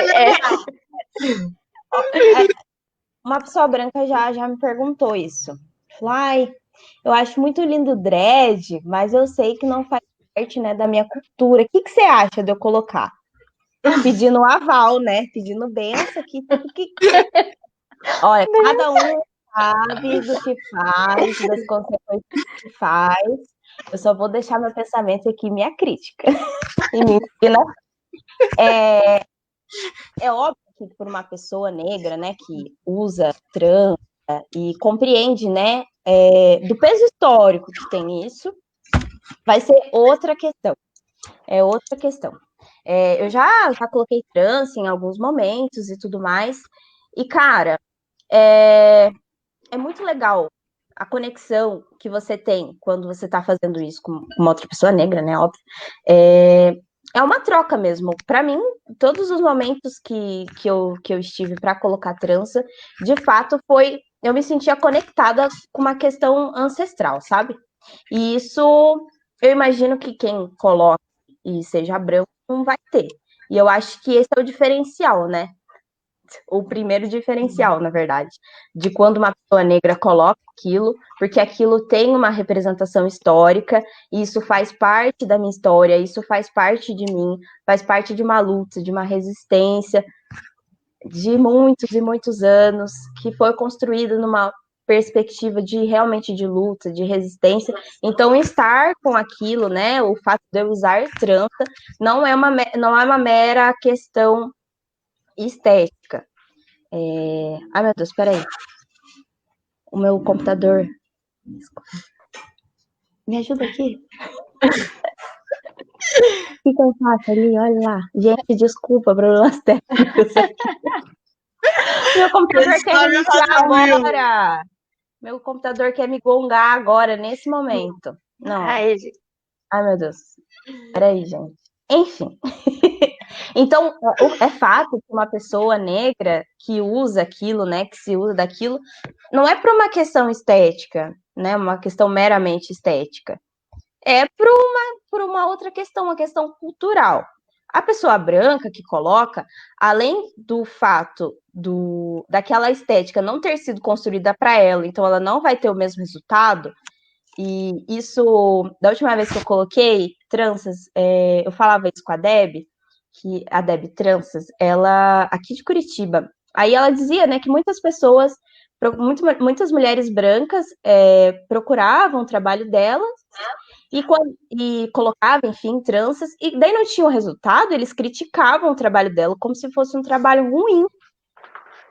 Uma pessoa branca já me perguntou isso. Falou, eu acho muito lindo o dread, mas eu sei que não faz parte, né, da minha cultura. O que você acha de eu colocar? Pedindo aval, né? Pedindo benção aqui. Olha, cada um sabe do que faz, das consequências que faz. Eu só vou deixar meu pensamento aqui, minha crítica. E me ensina. É óbvio que por uma pessoa negra, né, que usa trança e compreende, né, do peso histórico que tem isso, vai ser outra questão. É outra questão. Eu já coloquei trança em alguns momentos e tudo mais. E, cara, é muito legal a conexão que você tem quando você está fazendo isso com uma outra pessoa negra, né? Óbvio. É uma troca mesmo. Para mim, todos os momentos que eu estive para colocar trança, de fato, eu me sentia conectada com uma questão ancestral, sabe? E isso, eu imagino que quem coloca e seja branco não vai ter. E eu acho que esse é o diferencial, né? O primeiro diferencial, na verdade, de quando uma pessoa negra coloca aquilo, porque aquilo tem uma representação histórica, e isso faz parte da minha história, isso faz parte de mim, faz parte de uma luta, de uma resistência de muitos e muitos anos, que foi construída numa perspectiva de realmente de luta, de resistência. Então, estar com aquilo, né, o fato de eu usar trança, não é uma mera questão estética. Ai, meu Deus, peraí. O meu computador. Me ajuda aqui. O que eu faço ali? Olha lá. Gente, desculpa, problemas técnicos aqui. Meu computador quer reiniciar agora. Meu computador quer me gongar agora, nesse momento. Não. Ai, meu Deus. Peraí, gente. Enfim. Então, é fato que uma pessoa negra que usa aquilo, né, que se usa daquilo, não é por uma questão estética, né, uma questão meramente estética. É por uma outra questão, uma questão cultural. A pessoa branca que coloca, além do fato daquela estética não ter sido construída para ela, então ela não vai ter o mesmo resultado, e isso, da última vez que eu coloquei tranças, eu falava isso com a Deb, que a Deb Tranças, ela, aqui de Curitiba, aí ela dizia, né, que muitas pessoas, muitas mulheres brancas procuravam o trabalho delas e colocavam, enfim, tranças, e daí não tinha o resultado, eles criticavam o trabalho dela como se fosse um trabalho ruim.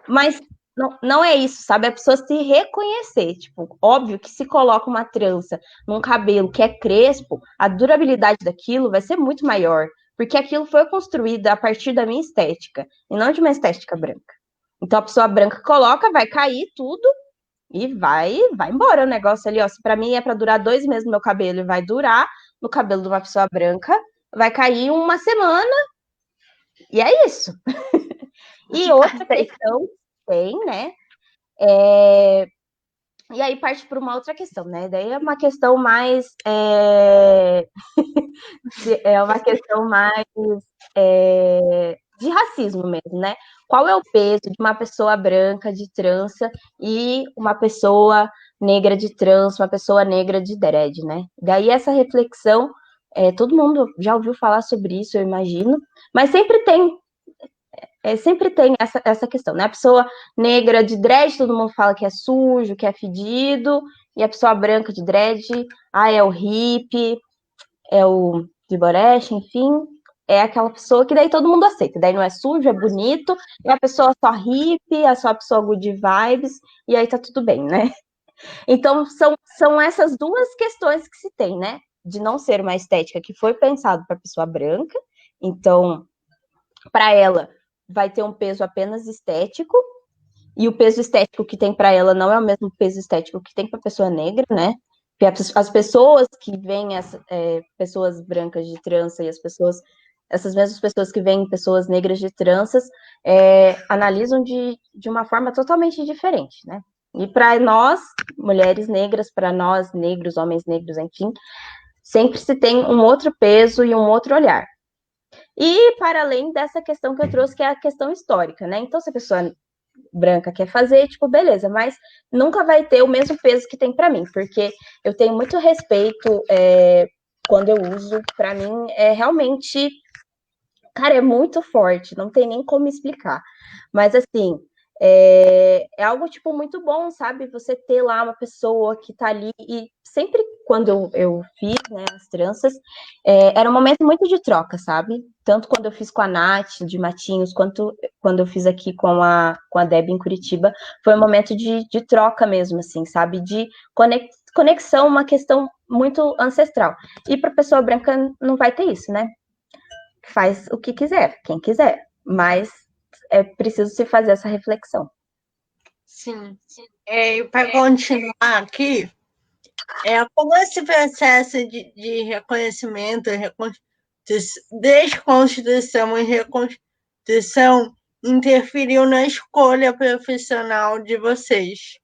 Mas não é isso, sabe? A pessoa se reconhecer. Tipo, óbvio que se coloca uma trança num cabelo que é crespo, a durabilidade daquilo vai ser muito maior. Porque aquilo foi construído a partir da minha estética, e não de uma estética branca. Então a pessoa branca coloca, vai cair tudo e vai embora o negócio ali, ó. Se pra mim é para durar 2 meses no meu cabelo e vai durar, no cabelo de uma pessoa branca, vai cair uma semana, e é isso. E outra questão tem, né? E aí parte para uma outra questão, né? Daí é uma questão mais é uma questão mais de racismo mesmo, né? Qual é o peso de uma pessoa branca de trança e uma pessoa negra de trança, uma pessoa negra de dread, né? Daí essa reflexão, todo mundo já ouviu falar sobre isso, eu imagino, mas sempre tem essa questão, né? A pessoa negra de dread, todo mundo fala que é sujo, que é fedido, e a pessoa branca de dread, é o hippie, é o Diboresh, enfim, é aquela pessoa que daí todo mundo aceita, daí não é sujo, é bonito, é a pessoa só hippie, é só a pessoa good vibes, e aí tá tudo bem, né? Então, são essas duas questões que se tem, né? De não ser uma estética que foi pensado para pessoa branca, então, para ela, vai ter um peso apenas estético, e o peso estético que tem para ela não é o mesmo peso estético que tem para a pessoa negra, né? As pessoas que veem pessoas brancas de trança e essas mesmas pessoas que veem pessoas negras de tranças analisam de uma forma totalmente diferente, né? E para nós, mulheres negras, para nós, negros, homens negros, enfim, sempre se tem um outro peso e um outro olhar. E para além dessa questão que eu trouxe, que é a questão histórica, né? Então, se a pessoa branca quer fazer, tipo, beleza, mas nunca vai ter o mesmo peso que tem para mim, porque eu tenho muito respeito quando eu uso, para mim é realmente, cara, é muito forte, não tem nem como explicar. Mas assim, é algo, tipo, muito bom, sabe? Você ter lá uma pessoa que tá ali, e sempre quando eu fiz, né, as tranças, era um momento muito de troca, sabe? Tanto quando eu fiz com a Nath, de Matinhos, quanto quando eu fiz aqui com a Deb em Curitiba, foi um momento de troca mesmo, assim, sabe? De conexão, uma questão muito ancestral. E para pessoa branca não vai ter isso, né? Faz o que quiser, quem quiser, mas é preciso se fazer essa reflexão. Sim. E para continuar aqui, como esse processo de reconhecimento, desconstrução e reconstrução interferiu na escolha profissional de vocês?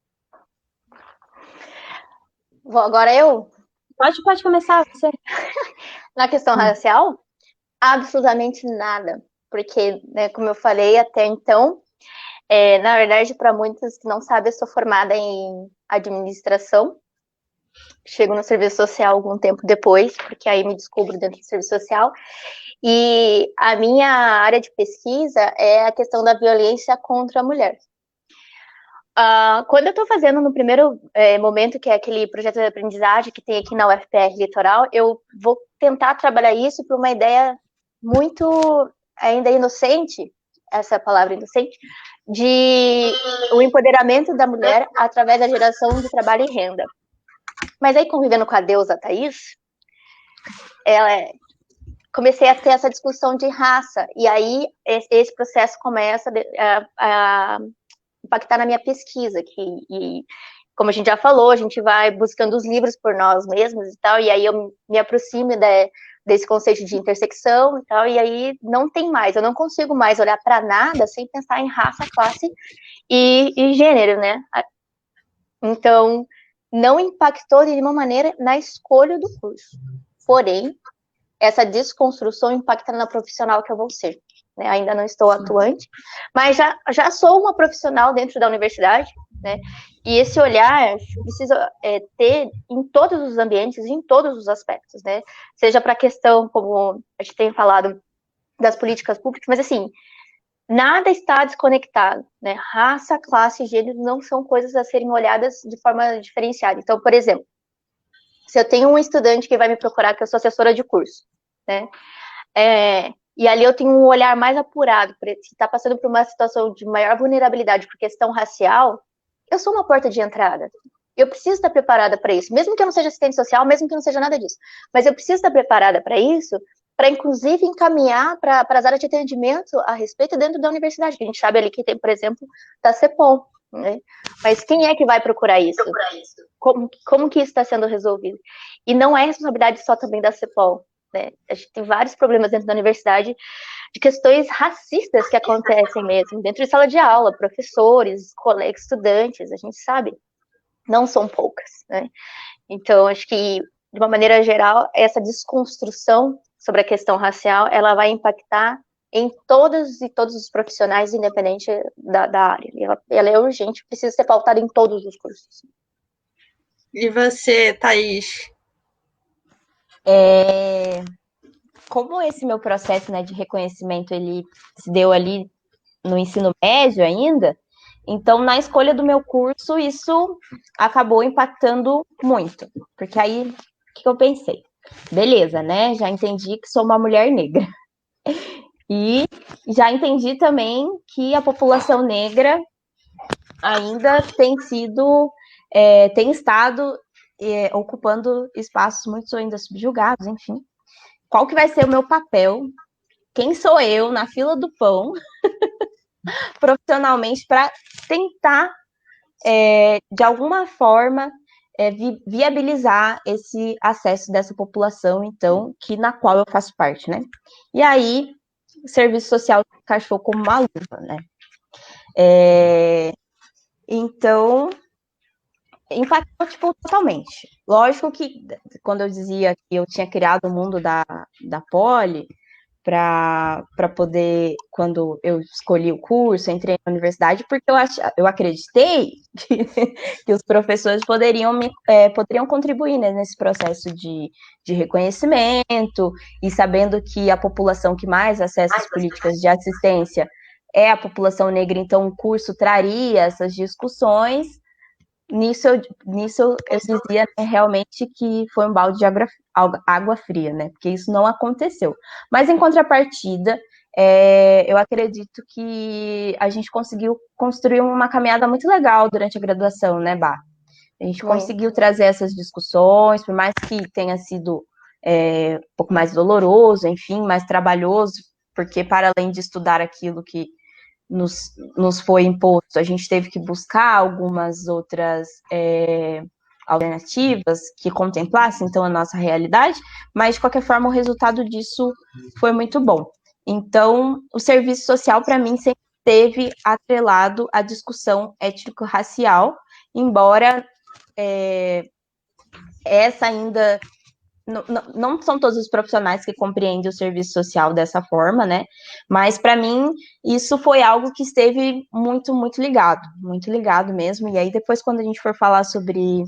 Agora eu? Pode começar, você. Na questão racial, absolutamente nada. Porque, né, como eu falei até então, na verdade, para muitos que não sabem, eu sou formada em administração. Chego no serviço social algum tempo depois, porque aí me descubro dentro do serviço social. E a minha área de pesquisa é a questão da violência contra a mulher. Quando eu estou fazendo no primeiro momento, que é aquele projeto de aprendizagem que tem aqui na UFPR Litoral, eu vou tentar trabalhar isso por uma ideia muito ainda inocente, essa palavra inocente, de o empoderamento da mulher através da geração de trabalho e renda. Mas aí, convivendo com a deusa Thaís, comecei a ter essa discussão de raça, e aí esse processo começa a impactar na minha pesquisa, e como a gente já falou, a gente vai buscando os livros por nós mesmos e tal, e aí eu me aproximo desse conceito de intersecção e tal, e aí não tem mais, eu não consigo mais olhar para nada sem pensar em raça, classe e gênero, né? Então, não impactou de nenhuma maneira na escolha do curso. Porém, essa desconstrução impacta na profissional que eu vou ser. Né? Ainda não estou atuante, mas já sou uma profissional dentro da universidade, né? E esse olhar precisa ter em todos os ambientes, em todos os aspectos, né? Seja para a questão, como a gente tem falado, das políticas públicas, mas assim, nada está desconectado, né? Raça, classe e gênero não são coisas a serem olhadas de forma diferenciada. Então, por exemplo, se eu tenho um estudante que vai me procurar, que eu sou assessora de curso, né? E ali eu tenho um olhar mais apurado, se está passando por uma situação de maior vulnerabilidade por questão racial, eu sou uma porta de entrada. Eu preciso estar preparada para isso, mesmo que eu não seja assistente social, mesmo que eu não seja nada disso. Mas eu preciso estar preparada para isso, para inclusive encaminhar para as áreas de atendimento a respeito dentro da universidade, que a gente sabe ali que tem, por exemplo, da CEPOM, né? Mas quem é que vai procurar isso? Como que isso está sendo resolvido? E não é responsabilidade só também da CEPOM, né? A gente tem vários problemas dentro da universidade de questões racistas que acontecem mesmo, dentro de sala de aula, professores, colegas, estudantes, a gente sabe, não são poucas, né? Então, acho que, de uma maneira geral, essa desconstrução sobre a questão racial, ela vai impactar em todos os profissionais, independente da área. Ela é urgente, precisa ser pautada em todos os cursos. E você, Thaís? Como esse meu processo, né, de reconhecimento, ele se deu ali no ensino médio ainda, então na escolha do meu curso isso acabou impactando muito, porque aí o que eu pensei? Beleza, né? Já entendi que sou uma mulher negra. E já entendi também que a população negra ainda tem estado ocupando espaços muito ainda subjugados, enfim. Qual que vai ser o meu papel? Quem sou eu na fila do pão, profissionalmente, para tentar, de alguma forma, viabilizar esse acesso dessa população, então, na qual eu faço parte, né? E aí, o serviço social encaixou como uma luva, né? Então, impactou, tipo, totalmente. Lógico que, quando eu dizia que eu tinha criado o mundo da Poli, para poder, quando eu escolhi o curso, entrei na universidade, porque eu acreditei que os professores poderiam contribuir, né, nesse processo de reconhecimento, e sabendo que a população que mais acessa as políticas de assistência é a população negra, então o curso traria essas discussões. Nisso eu dizia, né, realmente que foi um balde de água fria, né? Porque isso não aconteceu. Mas em contrapartida, eu acredito que a gente conseguiu construir uma caminhada muito legal durante a graduação, né, Bá? A gente conseguiu trazer essas discussões, por mais que tenha sido um pouco mais doloroso, enfim, mais trabalhoso, porque para além de estudar aquilo que nos foi imposto, a gente teve que buscar algumas outras alternativas que contemplassem, então, a nossa realidade, mas, de qualquer forma, o resultado disso foi muito bom. Então, o serviço social, para mim, sempre esteve atrelado à discussão étnico-racial, embora essa ainda não são todos os profissionais que compreendem o serviço social dessa forma, né? Mas para mim isso foi algo que esteve muito ligado mesmo. E aí depois, quando a gente for falar sobre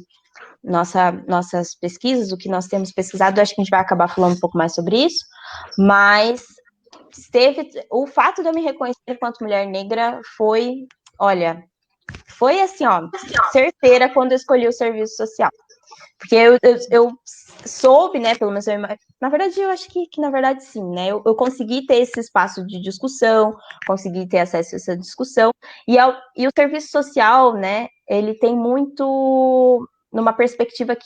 nossas pesquisas, o que nós temos pesquisado, acho que a gente vai acabar falando um pouco mais sobre isso. Mas o fato de eu me reconhecer enquanto mulher negra foi, olha, foi assim, ó, certeira quando eu escolhi o serviço social. Porque eu soube, né, pelo menos, na verdade, eu acho que na verdade, sim, né, eu consegui ter esse espaço de discussão, consegui ter acesso a essa discussão, e o serviço social, né, ele tem muito, numa perspectiva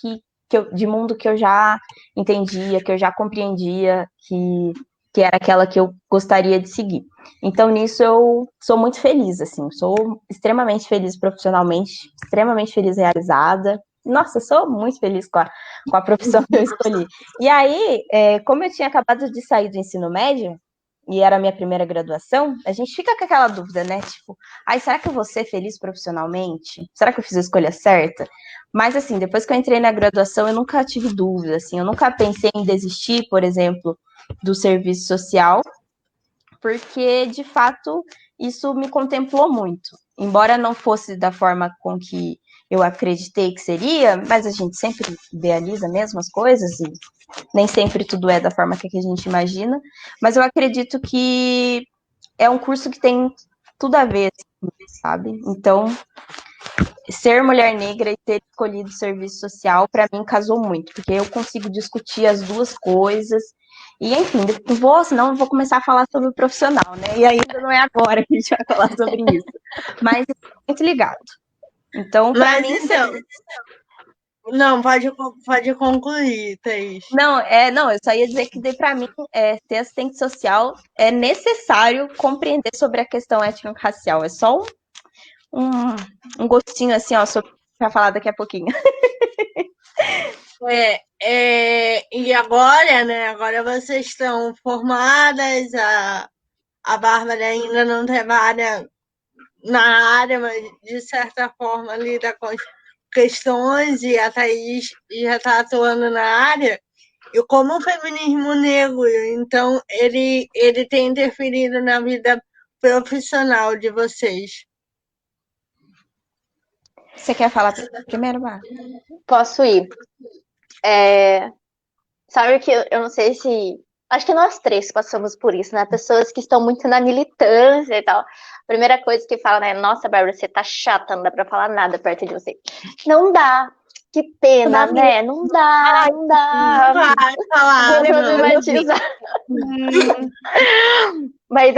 de mundo que eu já entendia, que eu já compreendia, que era aquela que eu gostaria de seguir. Então, nisso, eu sou muito feliz, assim, sou extremamente feliz profissionalmente, extremamente feliz realizada. Nossa, sou muito feliz com a profissão que eu escolhi. E aí, como eu tinha acabado de sair do ensino médio, e era a minha primeira graduação, a gente fica com aquela dúvida, né? Tipo, será que eu vou ser feliz profissionalmente? Será que eu fiz a escolha certa? Mas, assim, depois que eu entrei na graduação, eu nunca tive dúvida, assim, eu nunca pensei em desistir, por exemplo, do serviço social, porque, de fato, isso me contemplou muito. Embora não fosse da forma com que eu acreditei que seria, mas a gente sempre idealiza mesmo as coisas e nem sempre tudo é da forma que a gente imagina. Mas eu acredito que é um curso que tem tudo a ver, sabe? Então, ser mulher negra e ter escolhido serviço social, para mim, casou muito, porque eu consigo discutir as duas coisas. E, enfim, senão eu vou começar a falar sobre o profissional, né? E ainda não é agora que a gente vai falar sobre isso. Mas é muito ligado. Então, para mim. Então, não, pode concluir, Thaís. Não, eu só ia dizer que para mim ter assistente social é necessário compreender sobre a questão étnico-racial. É só um gostinho assim, ó, para falar daqui a pouquinho. E agora, né? Agora vocês estão formadas, a Bárbara ainda não trabalha na área, mas de certa forma lida com as questões, e a Thaís já está atuando na área. E como o feminismo negro, então, ele tem interferido na vida profissional de vocês? Você quer falar primeiro, Mar? Posso ir. Sabe que eu não sei se... Acho que nós três passamos por isso, né? Pessoas que estão muito na militância e tal. Primeira coisa que fala, né? Nossa, Bárbara, você tá chata, não dá pra falar nada perto de você. Não dá. Que pena, né? Não dá, não dá. Vai falar, vou problematizar. Mas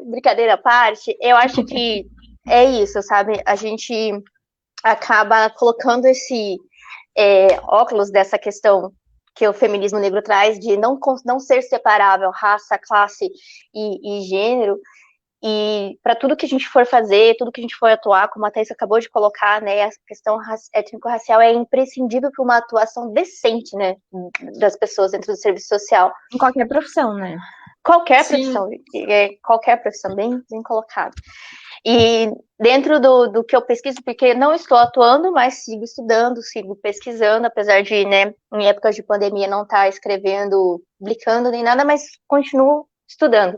brincadeira à parte, eu acho que é isso, sabe? A gente acaba colocando esse óculos dessa questão que o feminismo negro traz de não ser separável raça, classe e gênero, e para tudo que a gente for fazer, tudo que a gente for atuar, como a Thaís acabou de colocar, né, a questão étnico-racial é imprescindível para uma atuação decente, né, das pessoas dentro do serviço social. Em qualquer profissão, né? Qualquer profissão, qualquer profissão, bem colocado. E dentro do que eu pesquiso, porque não estou atuando, mas sigo estudando, sigo pesquisando, apesar de, né, em épocas de pandemia não estar escrevendo, publicando nem nada, mas continuo estudando.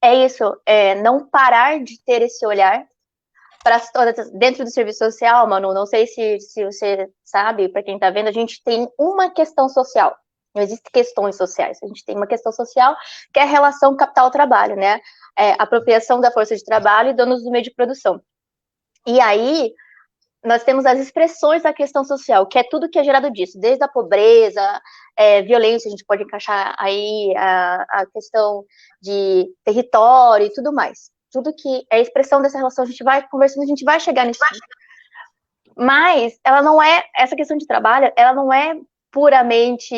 É isso, não parar de ter esse olhar para dentro do serviço social, Manu, não sei se você sabe, para quem está vendo, a gente tem uma questão social, Não existem questões sociais. A gente tem uma questão social que é a relação capital-trabalho, né? Apropriação da força de trabalho e donos do meio de produção. E aí, nós temos as expressões da questão social, que é tudo que é gerado disso, desde a pobreza, violência, a gente pode encaixar aí a questão de território e tudo mais. Tudo que é expressão dessa relação, a gente vai conversando, a gente vai chegar nisso. Mas ela não é, essa questão de trabalho, ela não é puramente,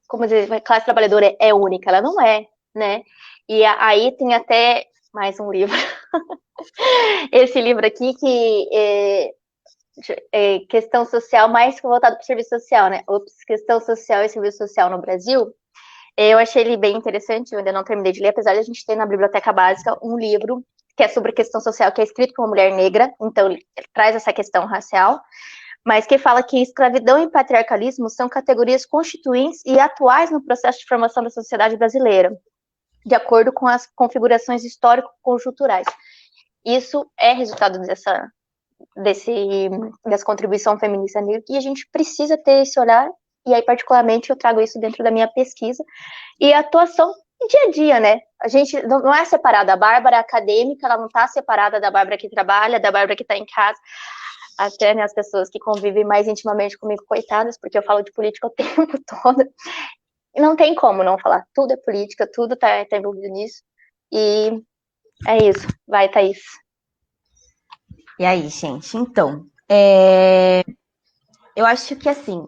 como dizer, a classe trabalhadora é única, ela não é, né? E aí tem até mais um livro. Esse livro aqui que questão social mais voltado para o serviço social, né? Questão social e serviço social no Brasil. Eu achei ele bem interessante, eu ainda não terminei de ler, apesar de a gente ter na biblioteca básica um livro que é sobre questão social, que é escrito por uma mulher negra, então ele traz essa questão racial, mas que fala que escravidão e patriarcalismo são categorias constituintes e atuais no processo de formação da sociedade brasileira, de acordo com as configurações histórico-conjunturais. Isso é resultado dessa contribuição feminista negra, e a gente precisa ter esse olhar, e aí particularmente eu trago isso dentro da minha pesquisa, e a atuação dia a dia, né? A gente não é separada, a Bárbara acadêmica, ela não está separada da Bárbara que trabalha, da Bárbara que está em casa, até né, as pessoas que convivem mais intimamente comigo, coitadas, porque eu falo de política o tempo todo, e não tem como não falar, tudo é política, tudo tá envolvido nisso, e é isso, vai, Thaís. E aí, gente? Então, eu acho que assim,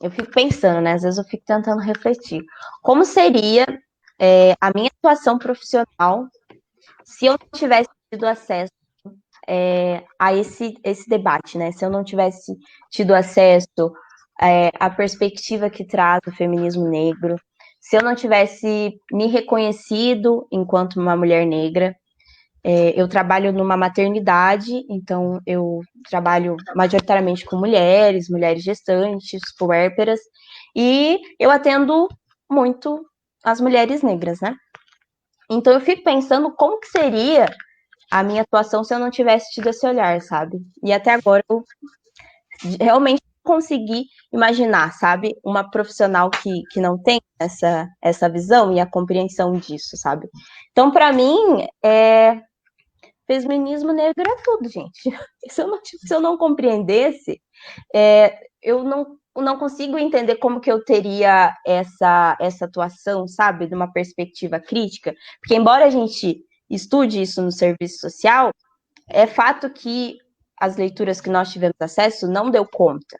eu fico pensando, né? Às vezes eu fico tentando refletir. Como seria a minha atuação profissional se eu não tivesse tido acesso a esse debate, né? Se eu não tivesse tido acesso à perspectiva que traz o feminismo negro, se eu não tivesse me reconhecido enquanto uma mulher negra. Eu trabalho numa maternidade, então eu trabalho majoritariamente com mulheres gestantes, puérperas, e eu atendo muito as mulheres negras, né? Então eu fico pensando como que seria a minha atuação se eu não tivesse tido esse olhar, sabe? E até agora eu realmente consegui imaginar, sabe? Uma profissional que não tem essa visão e a compreensão disso, sabe? Então, para mim, feminismo negro é tudo, gente. Se eu não compreendesse, eu não consigo entender como que eu teria essa atuação, sabe, de uma perspectiva crítica, porque embora a gente estude isso no serviço social, é fato que as leituras que nós tivemos acesso não deu conta.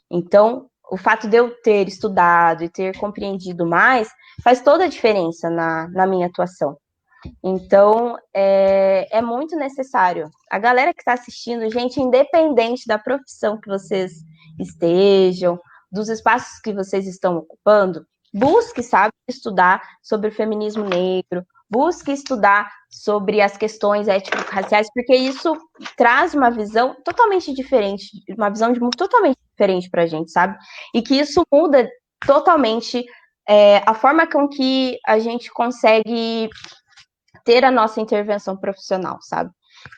Então, o fato de eu ter estudado e ter compreendido mais faz toda a diferença na minha atuação. Então, é muito necessário. A galera que está assistindo, gente, independente da profissão que vocês estejam, dos espaços que vocês estão ocupando, busque, sabe, estudar sobre o feminismo negro, busque estudar sobre as questões étnico-raciais, porque isso traz uma visão totalmente diferente, uma visão de mundo totalmente diferente para a gente, sabe? E que isso muda totalmente a forma com que a gente consegue ter a nossa intervenção profissional, sabe?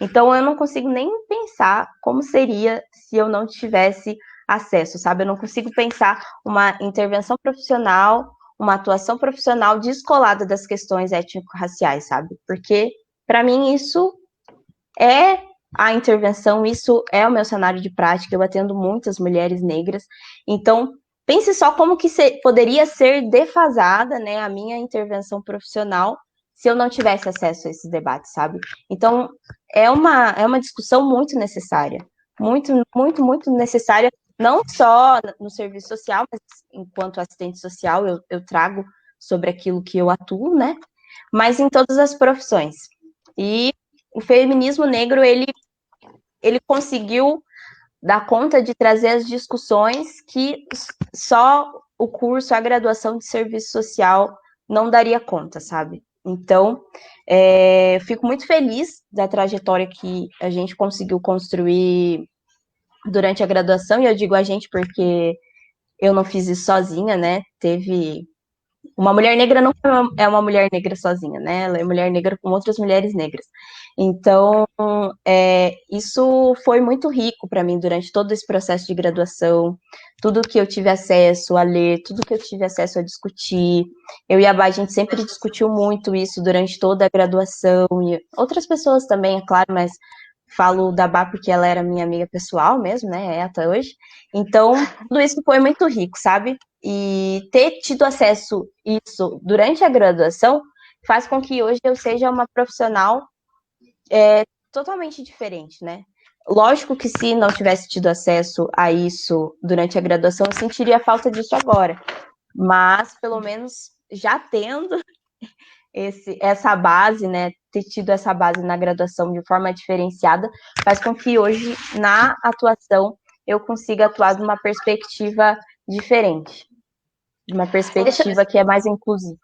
Então, eu não consigo nem pensar como seria se eu não tivesse acesso, sabe? Eu não consigo pensar uma intervenção profissional, uma atuação profissional descolada das questões étnico-raciais, sabe? Porque, para mim, isso é a intervenção, isso é o meu cenário de prática, eu atendo muitas mulheres negras, então, pense só como que poderia ser defasada, né, a minha intervenção profissional se eu não tivesse acesso a esses debates, sabe? Então, é uma discussão muito necessária, muito, muito, muito necessária, não só no serviço social, mas enquanto assistente social eu trago sobre aquilo que eu atuo, né? Mas em todas as profissões. E o feminismo negro, ele conseguiu dar conta de trazer as discussões que só o curso, a graduação de serviço social não daria conta, sabe? Então, fico muito feliz da trajetória que a gente conseguiu construir durante a graduação, e eu digo a gente porque eu não fiz isso sozinha, né? Teve Uma mulher negra não é uma mulher negra sozinha, né? Ela é mulher negra com outras mulheres negras. Então, isso foi muito rico para mim durante todo esse processo de graduação. Tudo que eu tive acesso a ler, tudo que eu tive acesso a discutir. Eu e a Bá, a gente sempre discutiu muito isso durante toda a graduação. E outras pessoas também, é claro, mas falo da Bá porque ela era minha amiga pessoal mesmo, né? É até hoje. Então, tudo isso foi muito rico, sabe? E ter tido acesso a isso durante a graduação faz com que hoje eu seja uma profissional totalmente diferente, né? Lógico que se não tivesse tido acesso a isso durante a graduação, eu sentiria falta disso agora. Mas, pelo menos, já tendo essa base, né? Ter tido essa base na graduação de forma diferenciada, faz com que hoje, na atuação, eu consiga atuar de uma perspectiva diferente. De uma perspectiva que é mais inclusiva.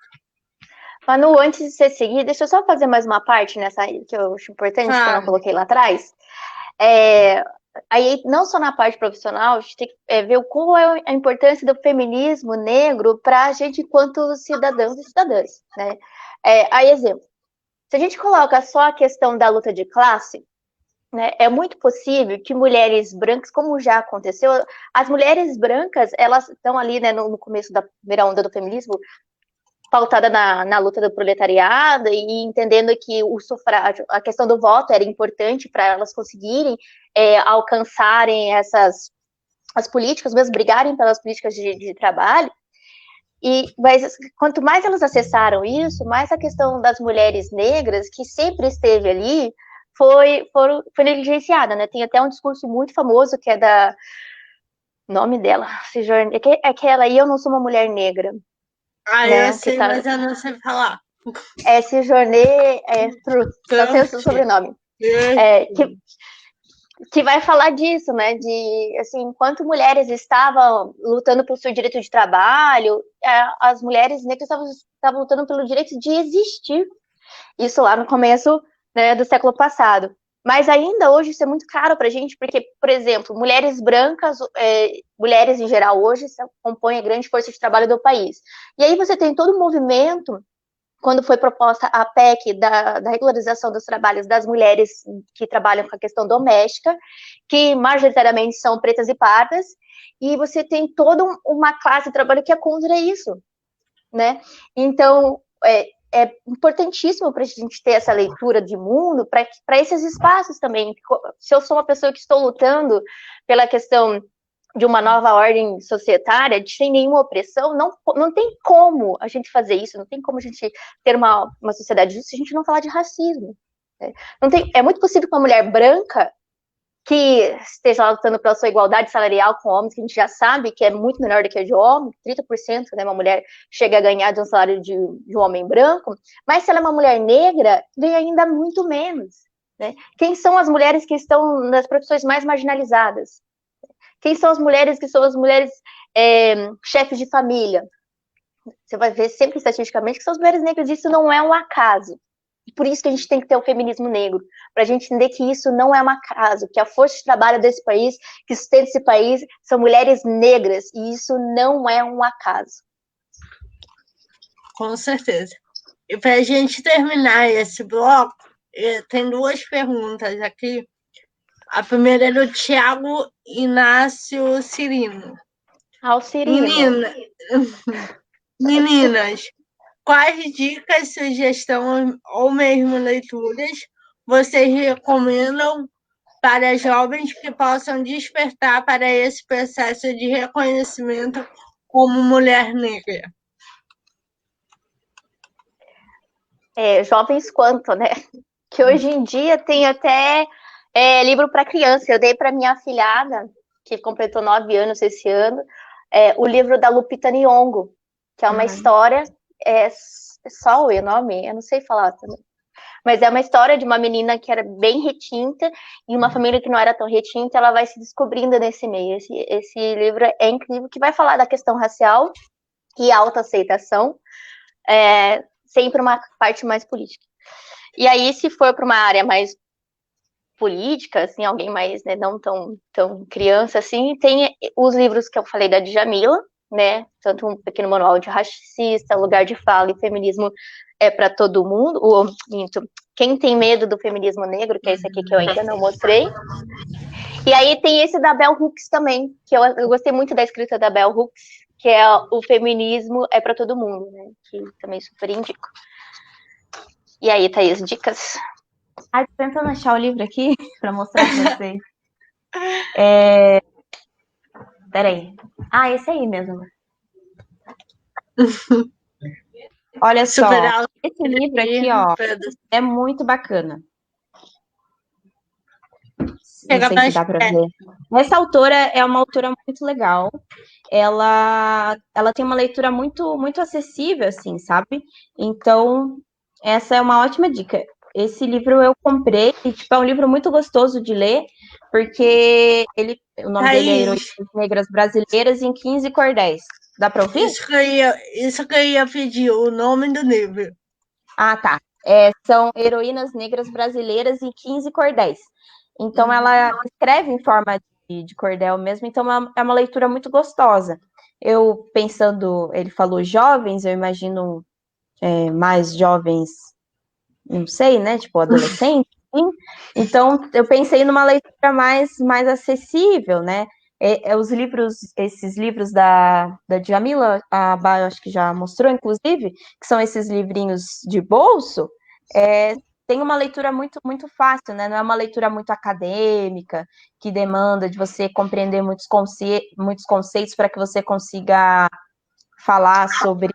Manu, antes de você seguir, deixa eu só fazer mais uma parte nessa que eu acho importante, que eu não coloquei lá atrás. Aí, não só na parte profissional, a gente tem que ver qual é a importância do feminismo negro para a gente enquanto cidadãos e cidadãs, né? Aí, exemplo, se a gente coloca só a questão da luta de classe, né, é muito possível que mulheres brancas, como já aconteceu, as mulheres brancas, elas estão ali, né, no começo da primeira onda do feminismo, pautada na luta do proletariado e entendendo que o sufrágio, a questão do voto era importante para elas conseguirem alcançarem as políticas, mesmo brigarem pelas políticas de trabalho. Mas quanto mais elas acessaram isso, mais a questão das mulheres negras, que sempre esteve ali, foi negligenciada, né? Tem até um discurso muito famoso que é da nome dela, é aquela "E eu não sou uma mulher negra". Eu sei, mas eu não sei falar. Sojourner Truth, só sei o seu sobrenome. Que vai falar disso, né? De, assim, enquanto mulheres estavam lutando pelo seu direito de trabalho, as mulheres negras estavam lutando pelo direito de existir. Isso lá no começo, né, do século passado. Mas ainda hoje isso é muito caro para a gente, porque, por exemplo, mulheres brancas, mulheres em geral hoje, compõem a grande força de trabalho do país. E aí você tem todo um movimento, quando foi proposta a PEC da regularização dos trabalhos das mulheres que trabalham com a questão doméstica, que majoritariamente são pretas e pardas, e você tem toda uma classe de trabalho que é contra isso, né? Então, é importantíssimo para a gente ter essa leitura de mundo para esses espaços também. Se eu sou uma pessoa que estou lutando pela questão de uma nova ordem societária, sem nenhuma opressão, não tem como a gente fazer isso, não tem como a gente ter uma sociedade justa se a gente não falar de racismo. É muito possível que uma mulher branca que esteja lutando pela sua igualdade salarial com homens, que a gente já sabe que é muito menor do que a de homem, 30%, né, uma mulher chega a ganhar de um salário de um homem branco, mas se ela é uma mulher negra, ganha ainda muito menos. Né? Quem são as mulheres que estão nas profissões mais marginalizadas? Quem são as mulheres que são as mulheres chefes de família? Você vai ver sempre estatisticamente que são as mulheres negras. Isso não é um acaso. E por isso que a gente tem que ter o feminismo negro, para a gente entender que isso não é um acaso, que a força de trabalho desse país, que sustenta esse país, são mulheres negras, e isso não é um acaso. Com certeza. E para a gente terminar esse bloco, tem duas perguntas aqui. A primeira é do Tiago Inácio Cirino. Cirino. Meninas, quais dicas, sugestões ou mesmo leituras vocês recomendam para jovens que possam despertar para esse processo de reconhecimento como mulher negra? Jovens quanto, né? Que hoje em dia tem até livro para criança. Eu dei para minha afilhada, que completou 9 anos esse ano, o livro da Lupita Nyong'o, que é uma história, só o nome, eu não sei falar também, mas é uma história de uma menina que era bem retinta e uma família que não era tão retinta, ela vai se descobrindo nesse meio. Esse livro é incrível, que vai falar da questão racial e autoaceitação, sempre uma parte mais política. E aí, se for para uma área mais política, assim, alguém mais, né, não tão criança, assim, tem os livros que eu falei da Djamila, né? Tanto um pequeno manual de racista, lugar de fala e feminismo é para todo mundo. Quem tem medo do feminismo negro, que é esse aqui que eu ainda não mostrei. E aí tem esse da Bell Hooks também, que eu gostei muito da escrita da Bell Hooks, que é o feminismo é para todo mundo, né? Que também super indico. E aí, Thaís, dicas? Tô tentando achar o livro aqui para mostrar para vocês. Peraí. Esse aí mesmo. Olha só, esse livro aqui, ó, é muito bacana. Não sei se dá para ver. Essa autora é uma autora muito legal. Ela tem uma leitura muito, muito acessível, assim, sabe? Então, essa é uma ótima dica. Esse livro eu comprei, e, tipo, é um livro muito gostoso de ler, porque o nome dele é Heroínas Negras Brasileiras em 15 Cordéis. Dá para ouvir? Isso que eu ia pedir, o nome do livro. Tá. São Heroínas Negras Brasileiras em 15 Cordéis. Então, ela escreve em forma de cordel mesmo, então é uma leitura muito gostosa. Eu pensando, ele falou jovens, eu imagino mais jovens, não sei, né? Tipo, adolescente. Então, eu pensei numa leitura mais acessível, né? Esses livros da Djamila, a Bá, acho que já mostrou, inclusive, que são esses livrinhos de bolso, tem uma leitura muito, muito fácil, né? Não é uma leitura muito acadêmica, que demanda de você compreender muitos conceitos para que você consiga falar sobre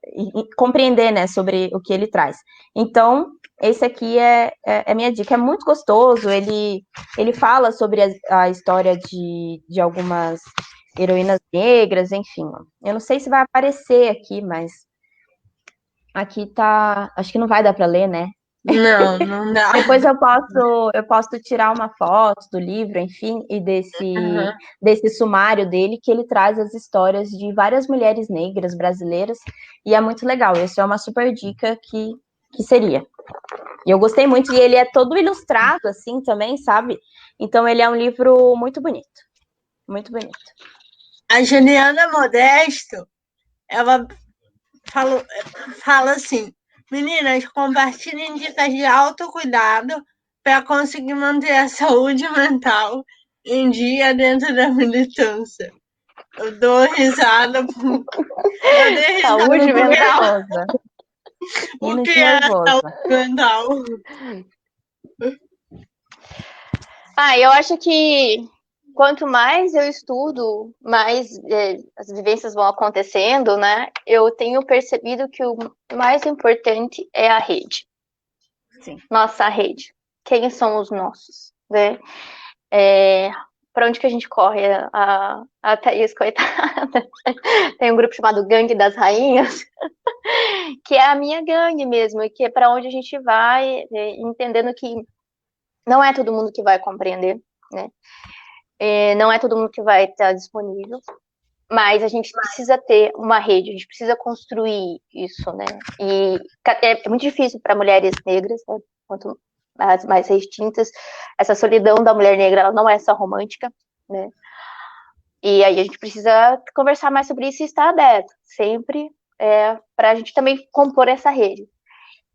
e compreender, né, sobre o que ele traz. Então, esse aqui é minha dica. É muito gostoso. Ele fala sobre a história de algumas heroínas negras, enfim. Eu não sei se vai aparecer aqui, mas aqui tá. Acho que não vai dar para ler, né? Não dá. Depois eu posso tirar uma foto do livro, enfim, e desse sumário dele, que ele traz as histórias de várias mulheres negras brasileiras, e é muito legal. Isso é uma super dica que seria. E eu gostei muito, e ele é todo ilustrado, assim, também, sabe? Então ele é um livro muito bonito. Muito bonito. A Juliana Modesto, ela fala assim: meninas, compartilhem dicas de autocuidado para conseguir manter a saúde mental em dia dentro da militância. Eu dou risada. Saúde mental. O que é saúde mental? Eu acho que quanto mais eu estudo, mais as vivências vão acontecendo, né? Eu tenho percebido que o mais importante é a rede. Sim. Nossa rede. Quem são os nossos, né? Para onde que a gente corre? A Thaís, coitada. Tem um grupo chamado Gangue das Rainhas, que é a minha gangue mesmo, e que é para onde a gente vai, entendendo que não é todo mundo que vai compreender, né? Não é todo mundo que vai estar disponível, mas a gente precisa ter uma rede, a gente precisa construir isso, né? E é muito difícil para mulheres negras, né? Quanto as mais retintas, essa solidão da mulher negra, ela não é só romântica, né? E aí a gente precisa conversar mais sobre isso e estar aberto, sempre, para a gente também compor essa rede.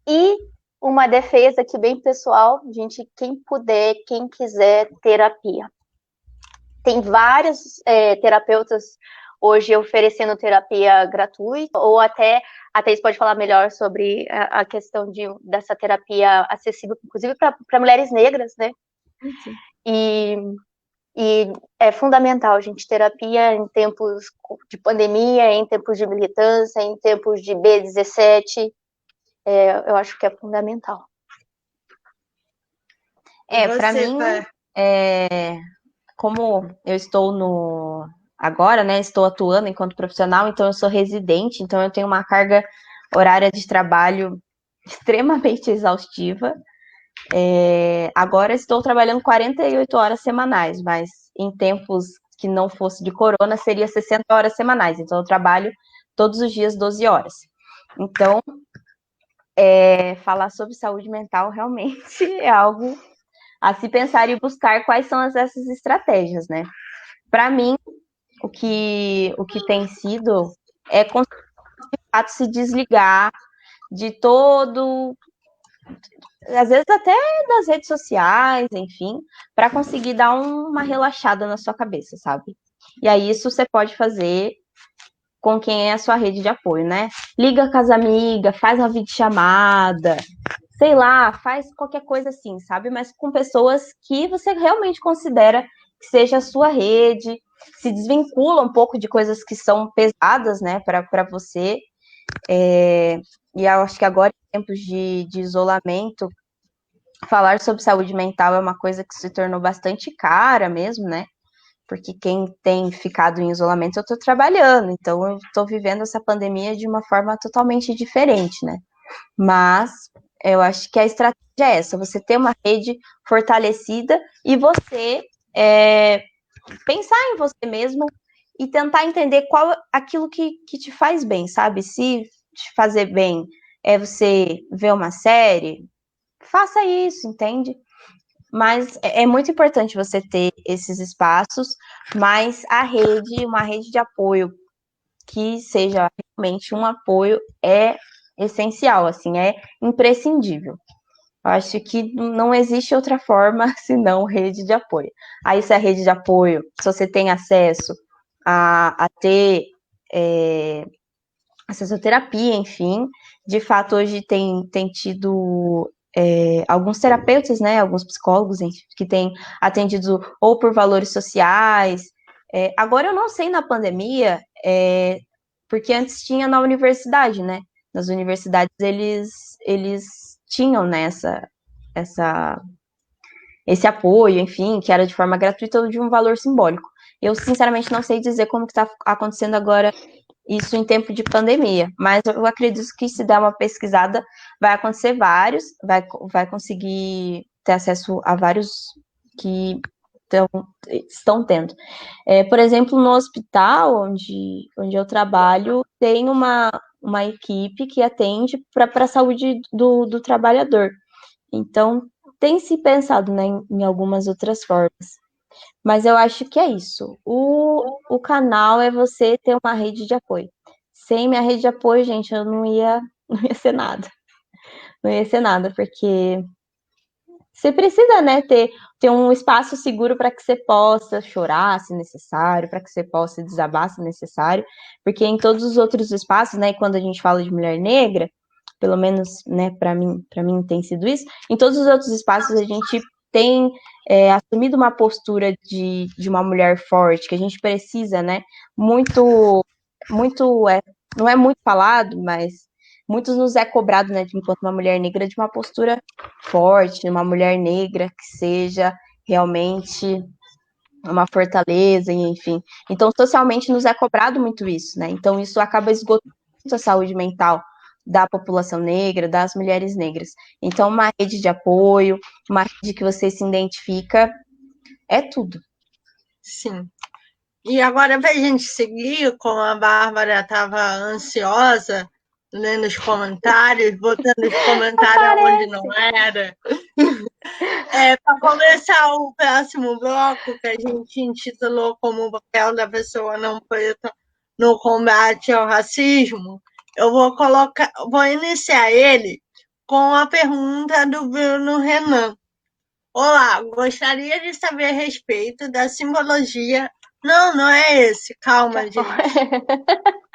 E uma defesa aqui bem pessoal, gente, quem puder, quem quiser, terapia. Tem vários terapeutas hoje oferecendo terapia gratuita, ou até a Thaís pode falar melhor sobre a questão dessa terapia acessível, inclusive para mulheres negras, né? Sim. E é fundamental, gente, terapia em tempos de pandemia, em tempos de militância, em tempos de B17, eu acho que é fundamental. Para mim, como eu estou agora, né, estou atuando enquanto profissional, então eu sou residente, então eu tenho uma carga horária de trabalho extremamente exaustiva. Agora estou trabalhando 48 horas semanais, mas em tempos que não fosse de corona, seria 60 horas semanais. Então, eu trabalho todos os dias 12 horas. Então, falar sobre saúde mental realmente é algo a se pensar e buscar quais são essas estratégias, né? Para mim, o que tem sido é conseguir de fato se desligar de todo, às vezes até das redes sociais, enfim, para conseguir dar uma relaxada na sua cabeça, sabe? E aí isso você pode fazer com quem é a sua rede de apoio, né? Liga com as amigas, faz uma videochamada, sei lá, faz qualquer coisa assim, sabe? Mas com pessoas que você realmente considera que seja a sua rede, se desvincula um pouco de coisas que são pesadas, né, para você. E eu acho que agora, em tempos de isolamento, falar sobre saúde mental é uma coisa que se tornou bastante cara mesmo, né? Porque quem tem ficado em isolamento, eu estou trabalhando, então eu estou vivendo essa pandemia de uma forma totalmente diferente, né? Mas eu acho que a estratégia é essa: você ter uma rede fortalecida e você pensar em você mesmo e tentar entender qual aquilo que te faz bem, sabe? Se te fazer bem é você ver uma série, faça isso, entende? Mas é muito importante você ter esses espaços, mas uma rede de apoio que seja realmente um apoio é essencial, assim, é imprescindível. Eu acho que não existe outra forma senão rede de apoio. Aí, se a rede de apoio, se você tem acesso a ter acesso à terapia, enfim, de fato, hoje tem tido alguns terapeutas, né, alguns psicólogos que têm atendido ou por valores sociais. Agora, eu não sei na pandemia, porque antes tinha na universidade, né? Nas universidades eles tinham, né, esse apoio, enfim, que era de forma gratuita ou de um valor simbólico. Eu, sinceramente, não sei dizer como que está acontecendo agora isso em tempo de pandemia, mas eu acredito que se der uma pesquisada, vai acontecer vários, vai conseguir ter acesso a vários que estão tendo. Por exemplo, no hospital onde eu trabalho, tem uma equipe que atende para a saúde do trabalhador. Então, tem se pensado, né, em algumas outras formas. Mas eu acho que é isso. O canal é você ter uma rede de apoio. Sem minha rede de apoio, gente, eu não ia, não ia ser nada. Não ia ser nada, porque você precisa, né, ter um espaço seguro para que você possa chorar, se necessário, para que você possa desabar, se necessário, porque em todos os outros espaços, né, quando a gente fala de mulher negra, pelo menos, né, para mim tem sido isso, em todos os outros espaços a gente tem assumido uma postura de uma mulher forte, que a gente precisa, né, muito, não é muito falado, mas muitos nos é cobrado, né, enquanto uma mulher negra, de uma postura forte, uma mulher negra que seja realmente uma fortaleza, enfim. Então, socialmente nos é cobrado muito isso, né? Então, isso acaba esgotando a saúde mental da população negra, das mulheres negras. Então, uma rede de apoio, uma rede que você se identifica, é tudo. Sim. E agora, para a gente seguir, como a Bárbara estava ansiosa, lendo os comentários, botando os comentários onde não era, para começar o próximo bloco, que a gente intitulou como o papel da pessoa não preta no combate ao racismo, eu vou iniciar ele com a pergunta do Bruno Renan. Olá, gostaria de saber a respeito da simbologia. Não é esse. Calma, gente.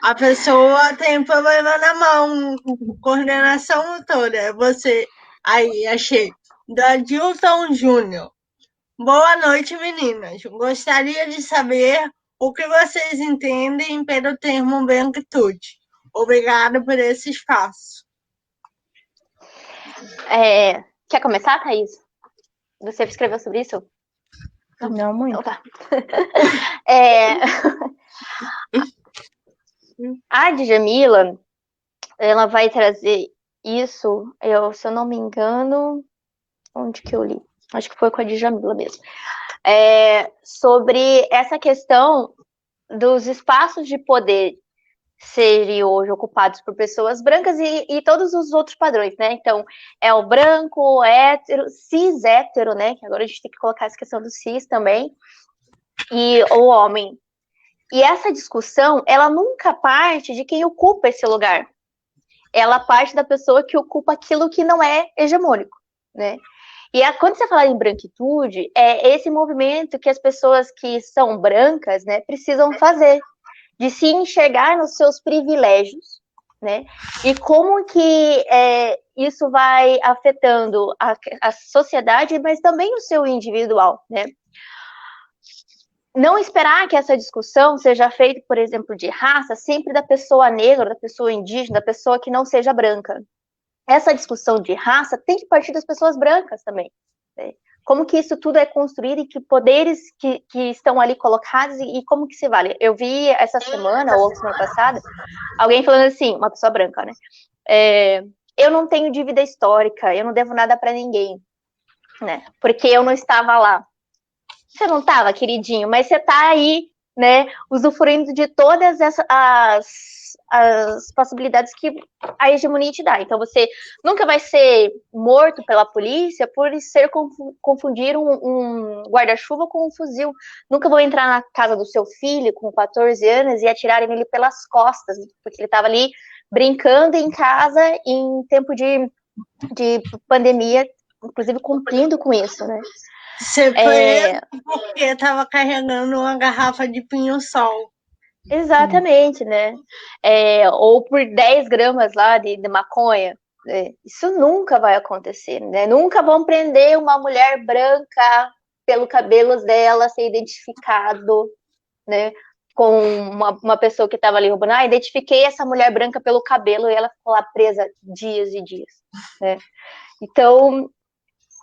A pessoa tem problema na mão, coordenação motora. É você. Aí, achei. Do Adilson Júnior. Boa noite, meninas. Gostaria de saber o que vocês entendem pelo termo branquitude. Obrigada por esse espaço. Quer começar, Thaís? Você escreveu sobre isso? Não muito. Então tá. A Djamila, ela vai trazer isso, se eu não me engano, onde que eu li? Acho que foi com a Djamila mesmo. Sobre essa questão dos espaços de poder serem hoje ocupados por pessoas brancas e todos os outros padrões, né? Então, é o branco, o hétero, cis hétero, né? Que agora a gente tem que colocar essa questão do cis também, e o homem. E essa discussão, ela nunca parte de quem ocupa esse lugar. Ela parte da pessoa que ocupa aquilo que não é hegemônico, né? E quando você fala em branquitude, é esse movimento que as pessoas que são brancas, né, precisam fazer, de se enxergar nos seus privilégios, né? E como que isso vai afetando a sociedade, mas também o seu individual, né? Não esperar que essa discussão seja feita, por exemplo, de raça, sempre da pessoa negra, da pessoa indígena, da pessoa que não seja branca. Essa discussão de raça tem que partir das pessoas brancas também, né? Como que isso tudo é construído e que poderes que estão ali colocados e como que se vale. Eu vi essa semana, ou semana passada, alguém falando assim, uma pessoa branca, né? Eu não tenho dívida histórica, eu não devo nada para ninguém, né? Porque eu não estava lá. Você não estava, queridinho, mas você está aí, né, usufruindo de todas as possibilidades que a hegemonia te dá. Então, você nunca vai ser morto pela polícia por confundir um guarda-chuva com um fuzil. Nunca vou entrar na casa do seu filho com 14 anos e atirarem nele pelas costas, porque ele estava ali brincando em casa em tempo de pandemia, inclusive cumprindo com isso, né? Você foi porque estava carregando uma garrafa de pinho-sol. Exatamente, né? Ou por 10 gramas lá de maconha. Isso nunca vai acontecer, né? Nunca vão prender uma mulher branca pelo cabelo dela ser identificado, né? Com uma pessoa que estava ali roubando. Identifiquei essa mulher branca pelo cabelo e ela ficou lá presa dias e dias, né? Então,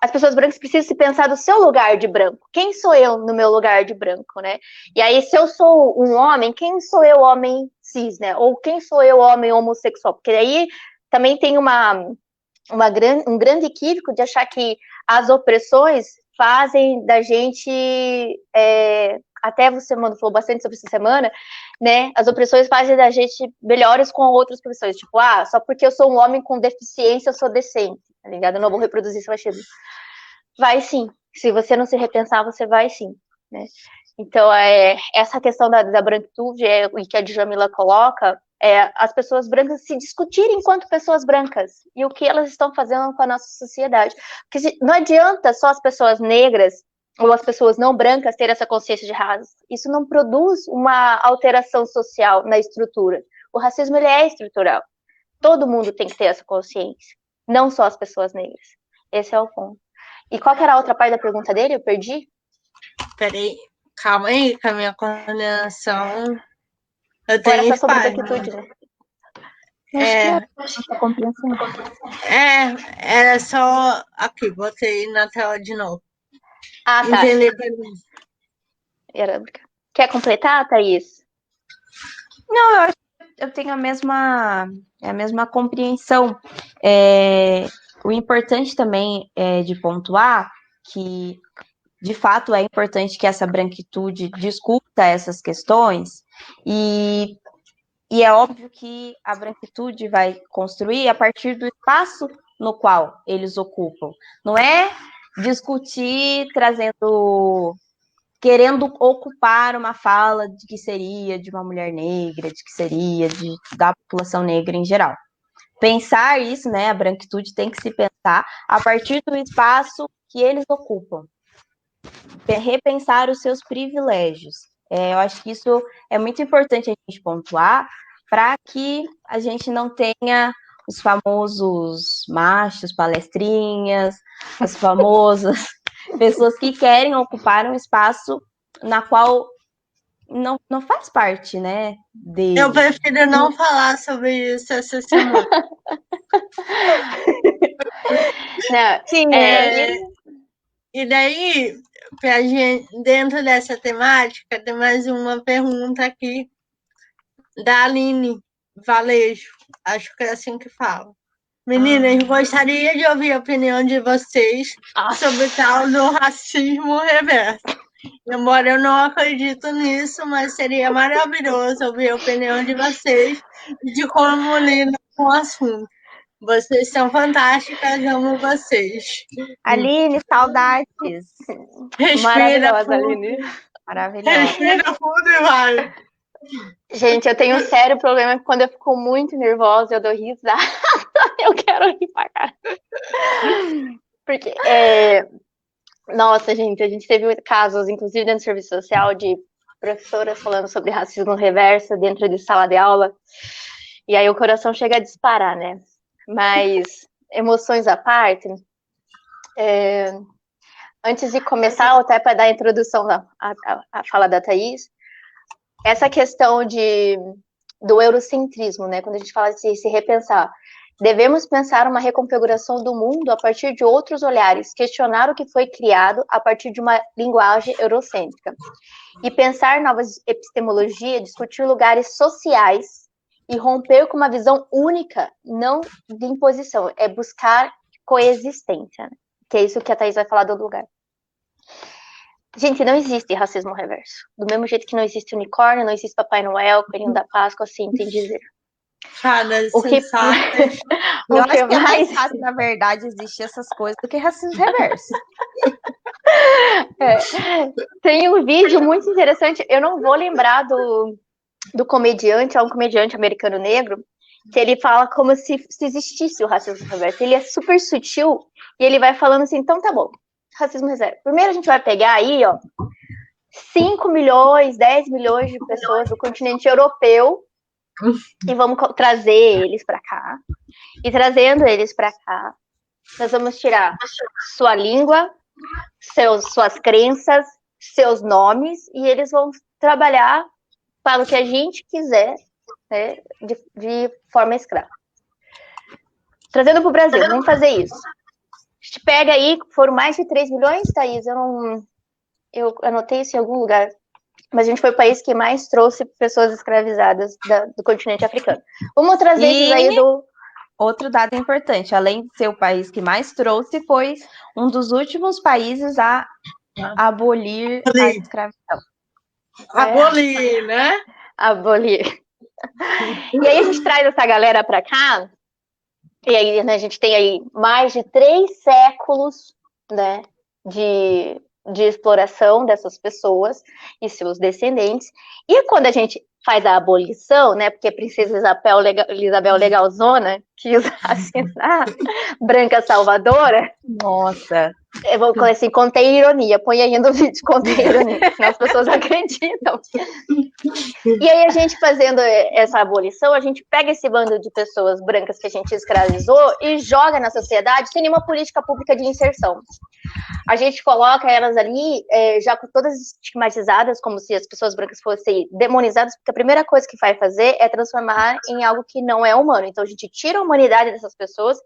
as pessoas brancas precisam se pensar do seu lugar de branco. Quem sou eu no meu lugar de branco, né? E aí, se eu sou um homem, quem sou eu, homem cis, né? Ou quem sou eu, homem homossexual? Porque aí também tem um grande equívoco de achar que as opressões fazem da gente... até você falou bastante sobre essa semana, né? As opressões fazem da gente melhores com outras profissões. Tipo, só porque eu sou um homem com deficiência, eu sou decente, tá ligado? Eu não vou reproduzir esse machismo. Vai sim. Se você não se repensar, você vai sim, né? Então, essa questão da branquitude e que a Djamila coloca, as pessoas brancas se discutirem enquanto pessoas brancas e o que elas estão fazendo com a nossa sociedade. Porque não adianta só as pessoas negras ou as pessoas não brancas terem essa consciência de raça. Isso não produz uma alteração social na estrutura. O racismo, ele é estrutural. Todo mundo tem que ter essa consciência, não só as pessoas negras. Esse é o ponto. E qual que era a outra parte da pergunta dele? Eu perdi? Peraí, calma aí, com a minha coordenação. Eu tenho tenho sobre branquitude, né? Compreensão. Era só aqui, botei na tela de novo. Tá. Entender. Quer completar, Thaís? Não, eu tenho a mesma compreensão. O importante também é de pontuar que, de fato, é importante que essa branquitude discuta essas questões e é óbvio que a branquitude vai construir a partir do espaço no qual eles ocupam. Não é discutir querendo ocupar uma fala de que seria de uma mulher negra, de que seria da população negra em geral. Pensar isso, né, a branquitude tem que se pensar a partir do espaço que eles ocupam. Repensar os seus privilégios. Eu acho que isso é muito importante a gente pontuar para que a gente não tenha os famosos machos, palestrinhas, as famosas pessoas que querem ocupar um espaço na qual não faz parte, né? Eu prefiro não falar sobre isso essa semana. Não, sim, e daí, pra gente, dentro dessa temática, tem mais uma pergunta aqui da Aline Valejo. Acho que é assim que fala. Meninas, gostaria de ouvir a opinião de vocês sobre o tal do racismo reverso. Embora eu não acredito nisso, mas seria maravilhoso ouvir a opinião de vocês de como lidam com o assunto. Vocês são fantásticas, amo vocês. Aline, saudades. Respira maravilhosa, fundo. Aline. Maravilhosa. Respira fundo e vai. Gente, eu tenho um sério problema que quando eu fico muito nervosa, eu dou risada. Eu quero rir pra cá. Porque, nossa, gente, a gente teve casos, inclusive dentro do serviço social, de professoras falando sobre racismo reverso dentro de sala de aula. E aí o coração chega a disparar, né? Mas, emoções à parte, antes de começar, até para dar a introdução à fala da Thaís, essa questão do eurocentrismo, né? Quando a gente fala de se repensar, devemos pensar uma reconfiguração do mundo a partir de outros olhares, questionar o que foi criado a partir de uma linguagem eurocêntrica e pensar novas epistemologias, discutir lugares sociais e romper com uma visão única, não de imposição, é buscar coexistência, né? Que é isso que a Thaís vai falar do lugar. Gente, não existe racismo reverso. Do mesmo jeito que não existe unicórnio, não existe Papai Noel, Coelhinho da Páscoa, assim, tem dizer. Cara, O que, eu acho que é mais fácil, na verdade, existir essas coisas do que racismo reverso. Tem um vídeo muito interessante, eu não vou lembrar do comediante, é um comediante americano negro, que ele fala como se existisse o racismo reverso. Ele é super sutil e ele vai falando assim, então tá bom, racismo reverso. Primeiro a gente vai pegar aí, ó, 5 milhões, 10 milhões de pessoas do continente europeu e vamos trazer eles para cá. E trazendo eles para cá, nós vamos tirar sua língua, suas crenças, seus nomes, e eles vão trabalhar para o que a gente quiser, né, de forma escrava. Trazendo para o Brasil, vamos fazer isso. A gente pega aí, foram mais de 3 milhões, Thaís, eu anotei isso em algum lugar, mas a gente foi o país que mais trouxe pessoas escravizadas do continente africano. Vamos trazer esses aí do... Outro dado importante, além de ser o país que mais trouxe, foi um dos últimos países a abolir a escravidão. Abolir, né? Abolir. E aí a gente traz essa galera para cá, e aí, né, a gente tem aí mais de 3 séculos, né, de exploração dessas pessoas e seus descendentes. E quando a gente faz a abolição, né, porque a princesa Isabel legalzona quis assinar branca salvadora. Nossa. Eu vou colocar assim, contém ironia, põe aí no vídeo, contém ironia, senão as pessoas acreditam. E aí a gente fazendo essa abolição, a gente pega esse bando de pessoas brancas que a gente escravizou e joga na sociedade sem nenhuma política pública de inserção. A gente coloca elas ali já com todas estigmatizadas, como se as pessoas brancas fossem demonizadas, porque a primeira coisa que vai fazer é transformar em algo que não é humano. Então a gente tira a humanidade dessas pessoas,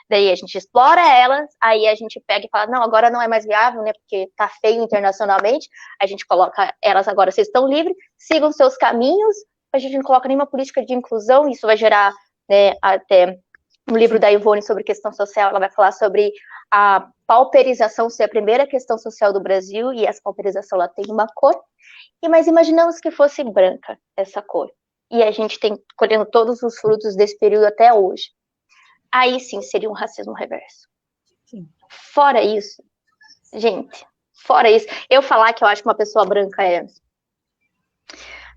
daí a gente explora elas, aí a gente pega e fala, não, agora não é mais viável, né, porque tá feio internacionalmente, a gente coloca elas agora, vocês estão livres, sigam seus caminhos, a gente não coloca nenhuma política de inclusão, isso vai gerar, né, até um livro da Ivone sobre questão social, ela vai falar sobre a pauperização ser a primeira questão social do Brasil, e essa pauperização ela tem uma cor, mas imaginamos que fosse branca essa cor, e a gente tem colhendo todos os frutos desse período até hoje. Aí sim seria um racismo reverso. Sim. Fora isso, gente, eu falar que eu acho que uma pessoa branca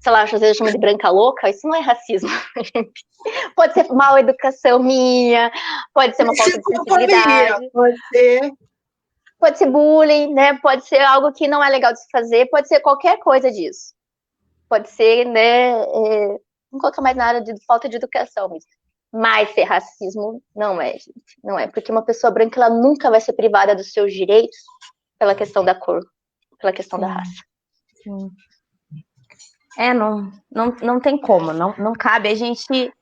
sei lá, às vezes chama de branca louca, isso não é racismo, gente. Pode ser mal educação minha, pode ser uma falta de sensibilidade. Pode ser bullying, né? Pode ser algo que não é legal de se fazer, pode ser qualquer coisa disso. Pode ser, né? Não coloca mais nada de falta de educação, mas ser racismo não é, gente. Não é, porque uma pessoa branca ela nunca vai ser privada dos seus direitos pela questão da cor, pela questão da raça. Sim. Não tem como, não cabe. A gente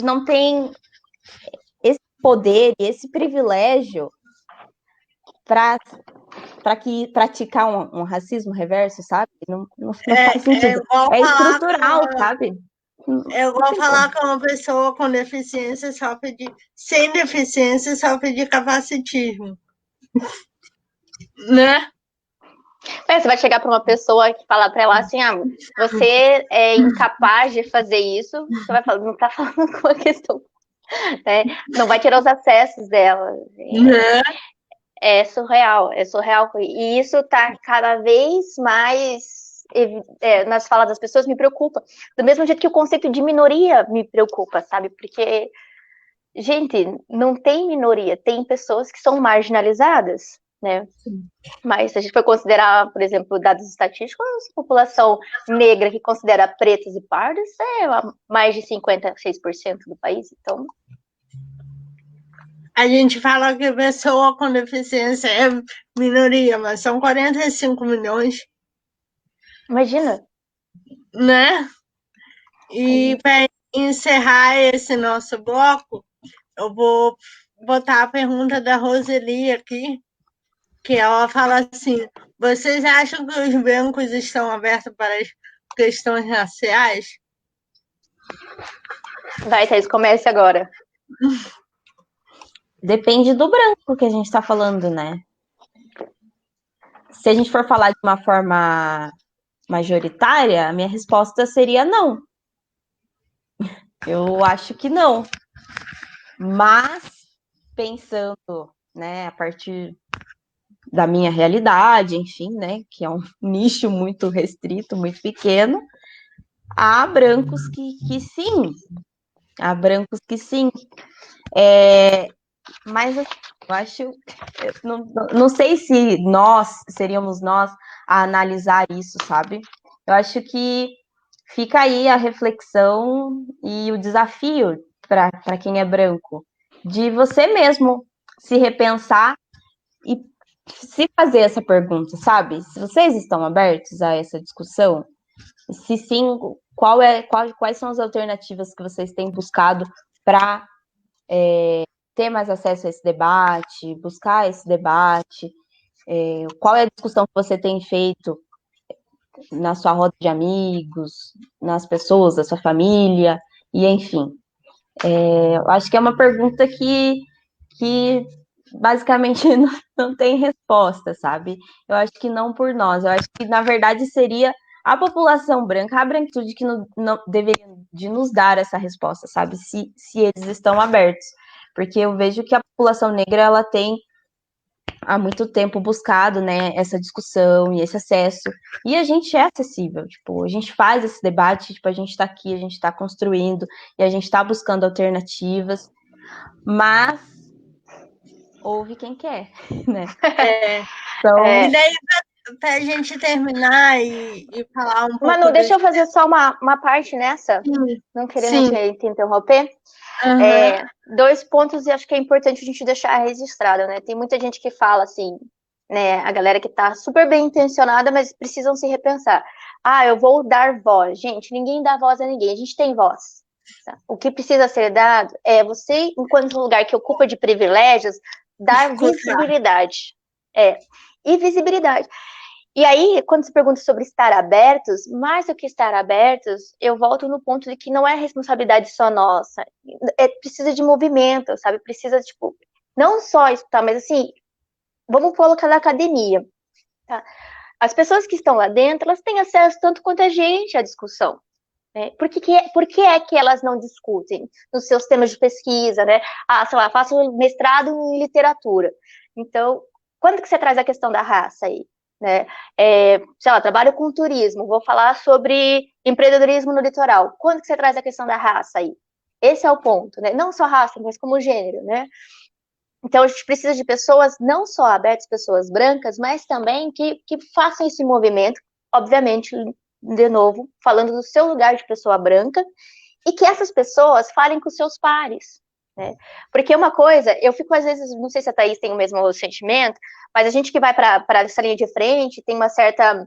não tem esse poder e esse privilégio para praticar um racismo reverso, sabe? Não faz sentido. É estrutural, sabe? Eu vou falar com uma pessoa com deficiência sem deficiência sofre de capacitismo. Né? Você vai chegar para uma pessoa que falar para ela assim, você é incapaz de fazer isso, você vai falar, não está falando com a questão, né? Não vai tirar os acessos dela. É surreal, e isso está cada vez mais nas falas das pessoas me preocupa. Do mesmo jeito que o conceito de minoria me preocupa, sabe? Porque, gente, não tem minoria, tem pessoas que são marginalizadas, né? Mas se a gente for considerar, por exemplo, dados estatísticos, a população negra que considera pretos e pardos é mais de 56% do país, então... A gente fala que a pessoa com deficiência é minoria, mas são 45 milhões. Imagina. Né? E para encerrar esse nosso bloco, eu vou botar a pergunta da Roseli aqui, que ela fala assim: vocês acham que os brancos estão abertos para as questões raciais? Vai, Thaís, comece agora. Depende do branco que a gente está falando, né? Se a gente for falar de uma forma majoritária, a minha resposta seria não. Eu acho que não. Mas, pensando, né, a partir da minha realidade, enfim, né, que é um nicho muito restrito, muito pequeno, há brancos que sim. Há brancos que sim. Mas eu acho, não sei se seríamos nós a analisar isso, sabe? Eu acho que fica aí a reflexão e o desafio para quem é branco, de você mesmo se repensar e se fazer essa pergunta, sabe? Se vocês estão abertos a essa discussão, se sim, quais são as alternativas que vocês têm buscado para ter mais acesso a esse debate, buscar esse debate, qual é a discussão que você tem feito na sua roda de amigos, nas pessoas da sua família, e enfim. Eu acho que é uma pergunta que basicamente não tem resposta, sabe? Eu acho que não por nós, eu acho que na verdade seria a população branca, a branquitude que não deveria de nos dar essa resposta, sabe? Se eles estão abertos. Porque eu vejo que a população negra, ela tem há muito tempo buscado, né, essa discussão e esse acesso. E a gente é acessível, tipo, a gente faz esse debate, tipo, a gente está aqui, a gente está construindo e a gente está buscando alternativas, mas ouve quem quer, né? Então... E daí, para a gente terminar e falar um pouco... Manu, deixa eu fazer só uma parte nessa, não querendo te interromper. Uhum. 2 pontos e acho que é importante a gente deixar registrado, né? Tem muita gente que fala assim, né? A galera que tá super bem intencionada, mas precisam se repensar. Eu vou dar voz. Gente, ninguém dá voz a ninguém, a gente tem voz. Tá? O que precisa ser dado é você, enquanto lugar que ocupa de privilégios, dar visibilidade. E visibilidade. E aí, quando se pergunta sobre estar abertos, mais do que estar abertos, eu volto no ponto de que não é responsabilidade só nossa. Precisa de movimento, sabe? Precisa, tipo, não só escutar, mas assim, vamos colocar na academia. Tá? As pessoas que estão lá dentro, elas têm acesso tanto quanto a gente à discussão. Né? Por que é que elas não discutem nos seus temas de pesquisa, né? Sei lá, faço mestrado em literatura. Então, quando que você traz a questão da raça aí? Né? Sei lá, trabalho com turismo, vou falar sobre empreendedorismo no litoral. Quando que você traz a questão da raça aí? Esse é o ponto, né? Não só raça, mas como gênero, né? Então a gente precisa de pessoas não só abertas, pessoas brancas, mas também que façam esse movimento, obviamente, de novo, falando do seu lugar de pessoa branca, e que essas pessoas falem com seus pares. Né? Porque uma coisa, eu fico às vezes, não sei se a Thaís tem o mesmo sentimento, mas a gente que vai para essa linha de frente tem uma certa,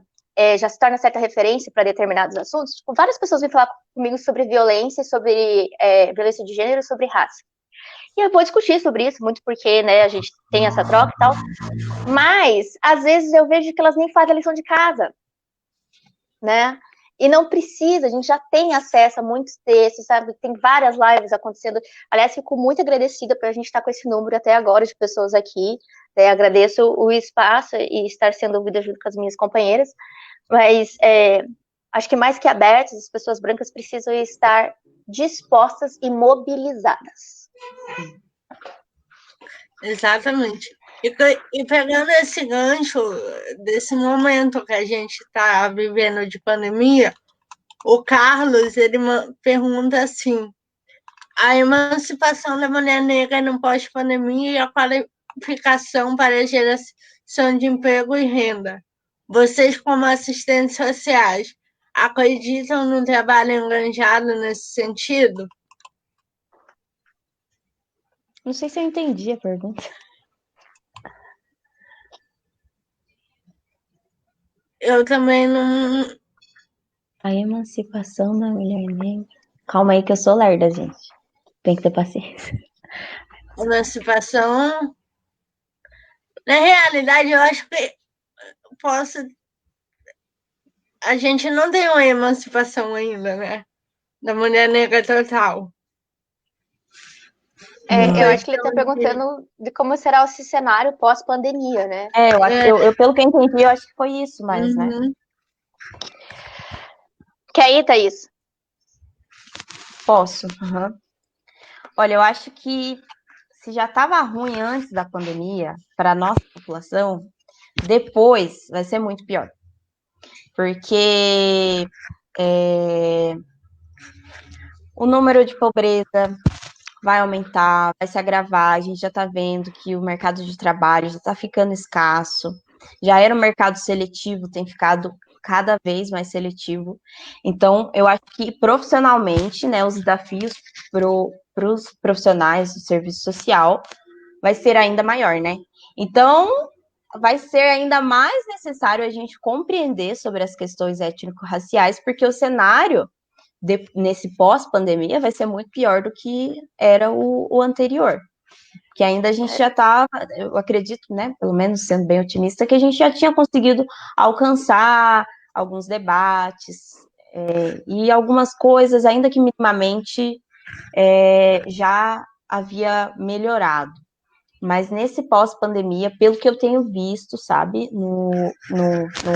já se torna certa referência para determinados assuntos. Tipo, várias pessoas vêm falar comigo sobre violência, sobre violência de gênero, sobre raça. E eu vou discutir sobre isso, muito porque, né, a gente tem essa troca e tal. Mas, às vezes, eu vejo que elas nem fazem a lição de casa, né? E não precisa, a gente já tem acesso a muitos textos, sabe? Tem várias lives acontecendo. Aliás, fico muito agradecida por a gente estar com esse número até agora de pessoas aqui. Né? Agradeço o espaço e estar sendo ouvida junto com as minhas companheiras. Mas acho que mais que abertas, as pessoas brancas precisam estar dispostas e mobilizadas. Exatamente. E pegando esse gancho desse momento que a gente está vivendo de pandemia, o Carlos ele pergunta assim: a emancipação da mulher negra no pós-pandemia e a qualificação para a geração de emprego e renda. Vocês, como assistentes sociais, acreditam no trabalho engajado nesse sentido? Não sei se eu entendi a pergunta. Eu também não. A emancipação da mulher negra. Calma aí que eu sou lerda, gente. Tem que ter paciência. Emancipação. Na realidade, eu acho que posso. A gente não tem uma emancipação ainda, né? Da mulher negra total. Eu acho que ele está perguntando de como será esse cenário pós-pandemia, né? Pelo que eu entendi, eu acho que foi isso, mas, né? Quer ir, Thaís? Posso. Uhum. Olha, eu acho que se já estava ruim antes da pandemia para a nossa população, depois vai ser muito pior. Porque o número de pobreza vai aumentar, vai se agravar. A gente já está vendo que o mercado de trabalho já está ficando escasso. Já era um mercado seletivo, tem ficado cada vez mais seletivo. Então, eu acho que profissionalmente, né, os desafios para os profissionais do serviço social vai ser ainda maior, né? Então, vai ser ainda mais necessário a gente compreender sobre as questões étnico-raciais, porque o cenário nesse pós-pandemia vai ser muito pior do que era o anterior. Que ainda a gente já está, eu acredito, né, pelo menos sendo bem otimista, que a gente já tinha conseguido alcançar alguns debates e algumas coisas, ainda que minimamente, já havia melhorado. Mas nesse pós-pandemia, pelo que eu tenho visto, sabe, no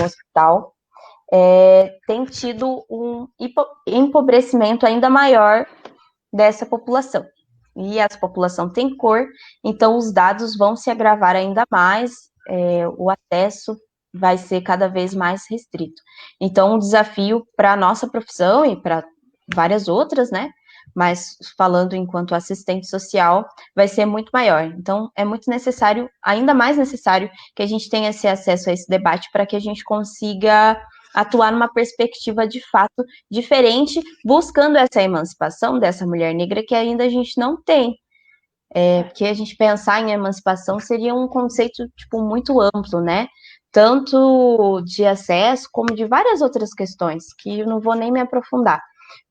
hospital, tem tido um empobrecimento ainda maior dessa população. E essa população tem cor, então os dados vão se agravar ainda mais, o acesso vai ser cada vez mais restrito. Então, um desafio para a nossa profissão e para várias outras, né? Mas falando enquanto assistente social, vai ser muito maior. Então, é muito necessário, ainda mais necessário, que a gente tenha esse acesso a esse debate para que a gente consiga atuar numa perspectiva de fato diferente, buscando essa emancipação dessa mulher negra que ainda a gente não tem. Porque a gente pensar em emancipação seria um conceito tipo, muito amplo, né? Tanto de acesso como de várias outras questões, que eu não vou nem me aprofundar.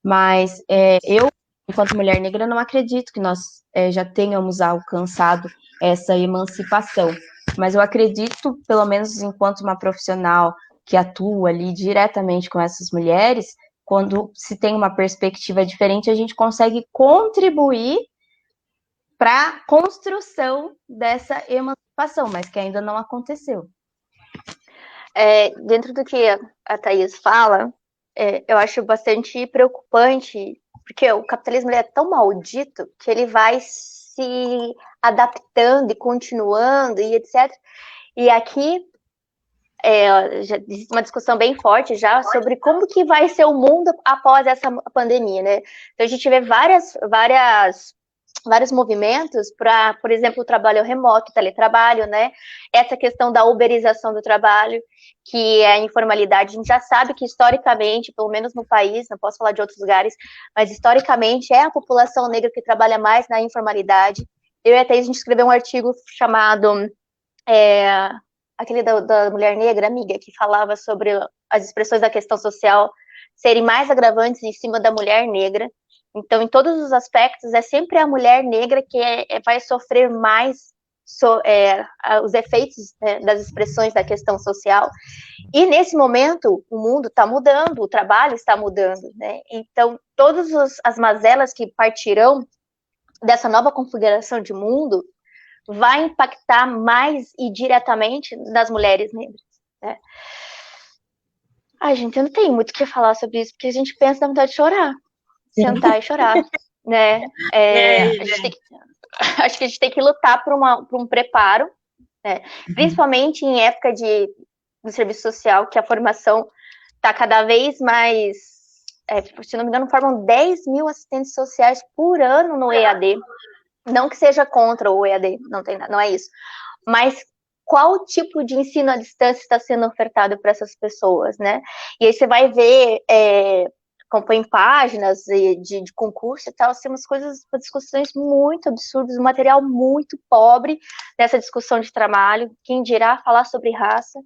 Mas eu, enquanto mulher negra, não acredito que nós já tenhamos alcançado essa emancipação. Mas eu acredito, pelo menos enquanto uma profissional que atua ali diretamente com essas mulheres, quando se tem uma perspectiva diferente, a gente consegue contribuir para a construção dessa emancipação, mas que ainda não aconteceu. Dentro do que a Thaís fala, eu acho bastante preocupante, porque o capitalismo ele é tão maldito que ele vai se adaptando e continuando e etc. E aqui já existe uma discussão bem forte já sobre como que vai ser o mundo após essa pandemia, né? Então a gente vê vários movimentos para, por exemplo, o trabalho remoto, o teletrabalho, né? Essa questão da uberização do trabalho, que é a informalidade. A gente já sabe que historicamente, pelo menos no país, não posso falar de outros lugares, mas historicamente é a população negra que trabalha mais na informalidade. Eu e a Thaís, a gente escreveu um artigo chamado aquele da mulher negra, amiga, que falava sobre as expressões da questão social serem mais agravantes em cima da mulher negra. Então, em todos os aspectos, é sempre a mulher negra que vai sofrer mais os efeitos, né, das expressões da questão social. E, nesse momento, o mundo está mudando, o trabalho está mudando, né? Então, todas as mazelas que partirão dessa nova configuração de mundo vai impactar mais e diretamente nas mulheres negras, né? Ai, gente, eu não tenho muito o que falar sobre isso, porque a gente pensa na vontade de chorar, sentar e chorar, né? Acho que a gente tem que lutar por um preparo, né? Principalmente em época do serviço social, que a formação está cada vez mais, se não me engano, formam 10 mil assistentes sociais por ano no EAD. Não que seja contra o EAD, não é isso. Mas qual tipo de ensino à distância está sendo ofertado para essas pessoas, né? E aí você vai ver, acompanha páginas de concurso e tal, assim, discussões muito absurdas, um material muito pobre nessa discussão de trabalho, quem dirá falar sobre raça.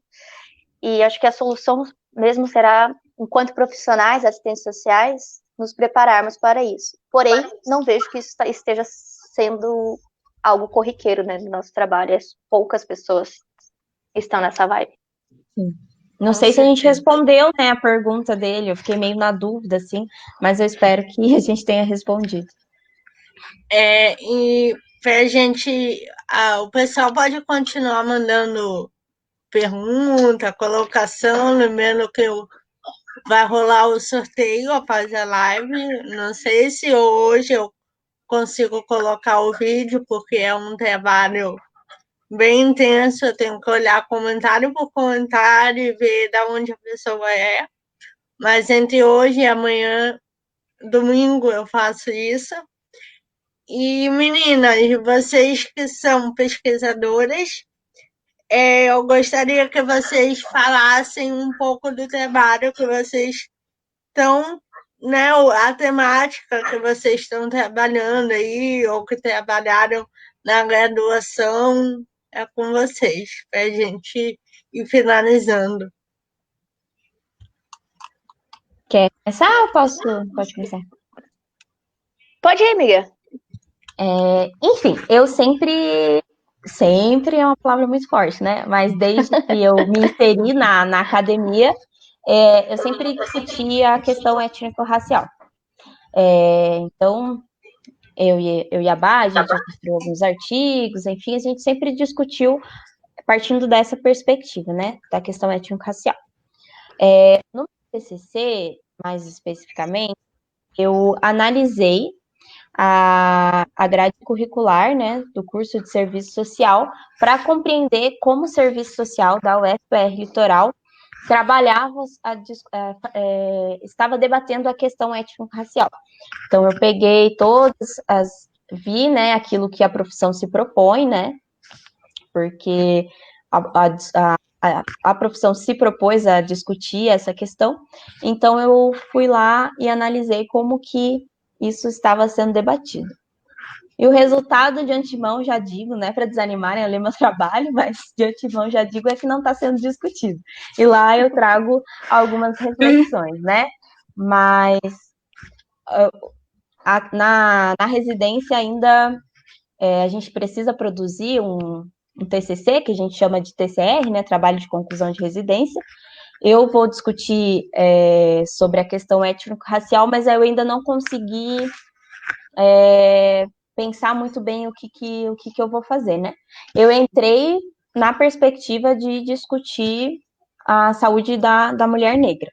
E acho que a solução mesmo será, enquanto profissionais, assistentes sociais, nos prepararmos para isso. Porém, não vejo que isso esteja sendo algo corriqueiro, né, no nosso trabalho. Poucas pessoas estão nessa vibe. Sim. Não sei se a gente respondeu, né, a pergunta dele, eu fiquei meio na dúvida, assim, mas eu espero que a gente tenha respondido. E pra gente, o pessoal pode continuar mandando pergunta, colocação, lembrando que vai rolar o sorteio após a live. Não sei se hoje eu consigo colocar o vídeo, porque é um trabalho bem intenso, eu tenho que olhar comentário por comentário e ver de onde a pessoa é. Mas entre hoje e amanhã, domingo, eu faço isso. E, meninas, vocês que são pesquisadoras, eu gostaria que vocês falassem um pouco do trabalho que vocês estão, né, a temática que vocês estão trabalhando aí, ou que trabalharam na graduação, é com vocês, para a gente ir finalizando. Quer começar ou pode começar? Pode ir, amiga. Enfim, eu sempre é uma palavra muito forte, né? Mas desde que eu me inseri na academia, eu sempre discuti a questão étnico-racial. Então, eu e a Bá, a gente já escreveu alguns artigos, enfim, a gente sempre discutiu partindo dessa perspectiva, né? Da questão étnico-racial. No TCC, mais especificamente, eu analisei a grade curricular, né, do curso de serviço social, para compreender como o serviço social da UFPR Litoral trabalhava, estava debatendo a questão étnico-racial. Então, eu peguei vi, né, aquilo que a profissão se propõe, né, porque a profissão se propôs a discutir essa questão, então eu fui lá e analisei como que isso estava sendo debatido. E o resultado, de antemão, já digo, né, para desanimarem a ler meu trabalho, mas de antemão já digo, é que não está sendo discutido. E lá eu trago algumas reflexões, né? Mas na residência ainda a gente precisa produzir um TCC, que a gente chama de TCR, né, Trabalho de Conclusão de Residência. Eu vou discutir sobre a questão étnico-racial, mas eu ainda não consegui pensar muito bem o que eu vou fazer, né? Eu entrei na perspectiva de discutir a saúde da mulher negra,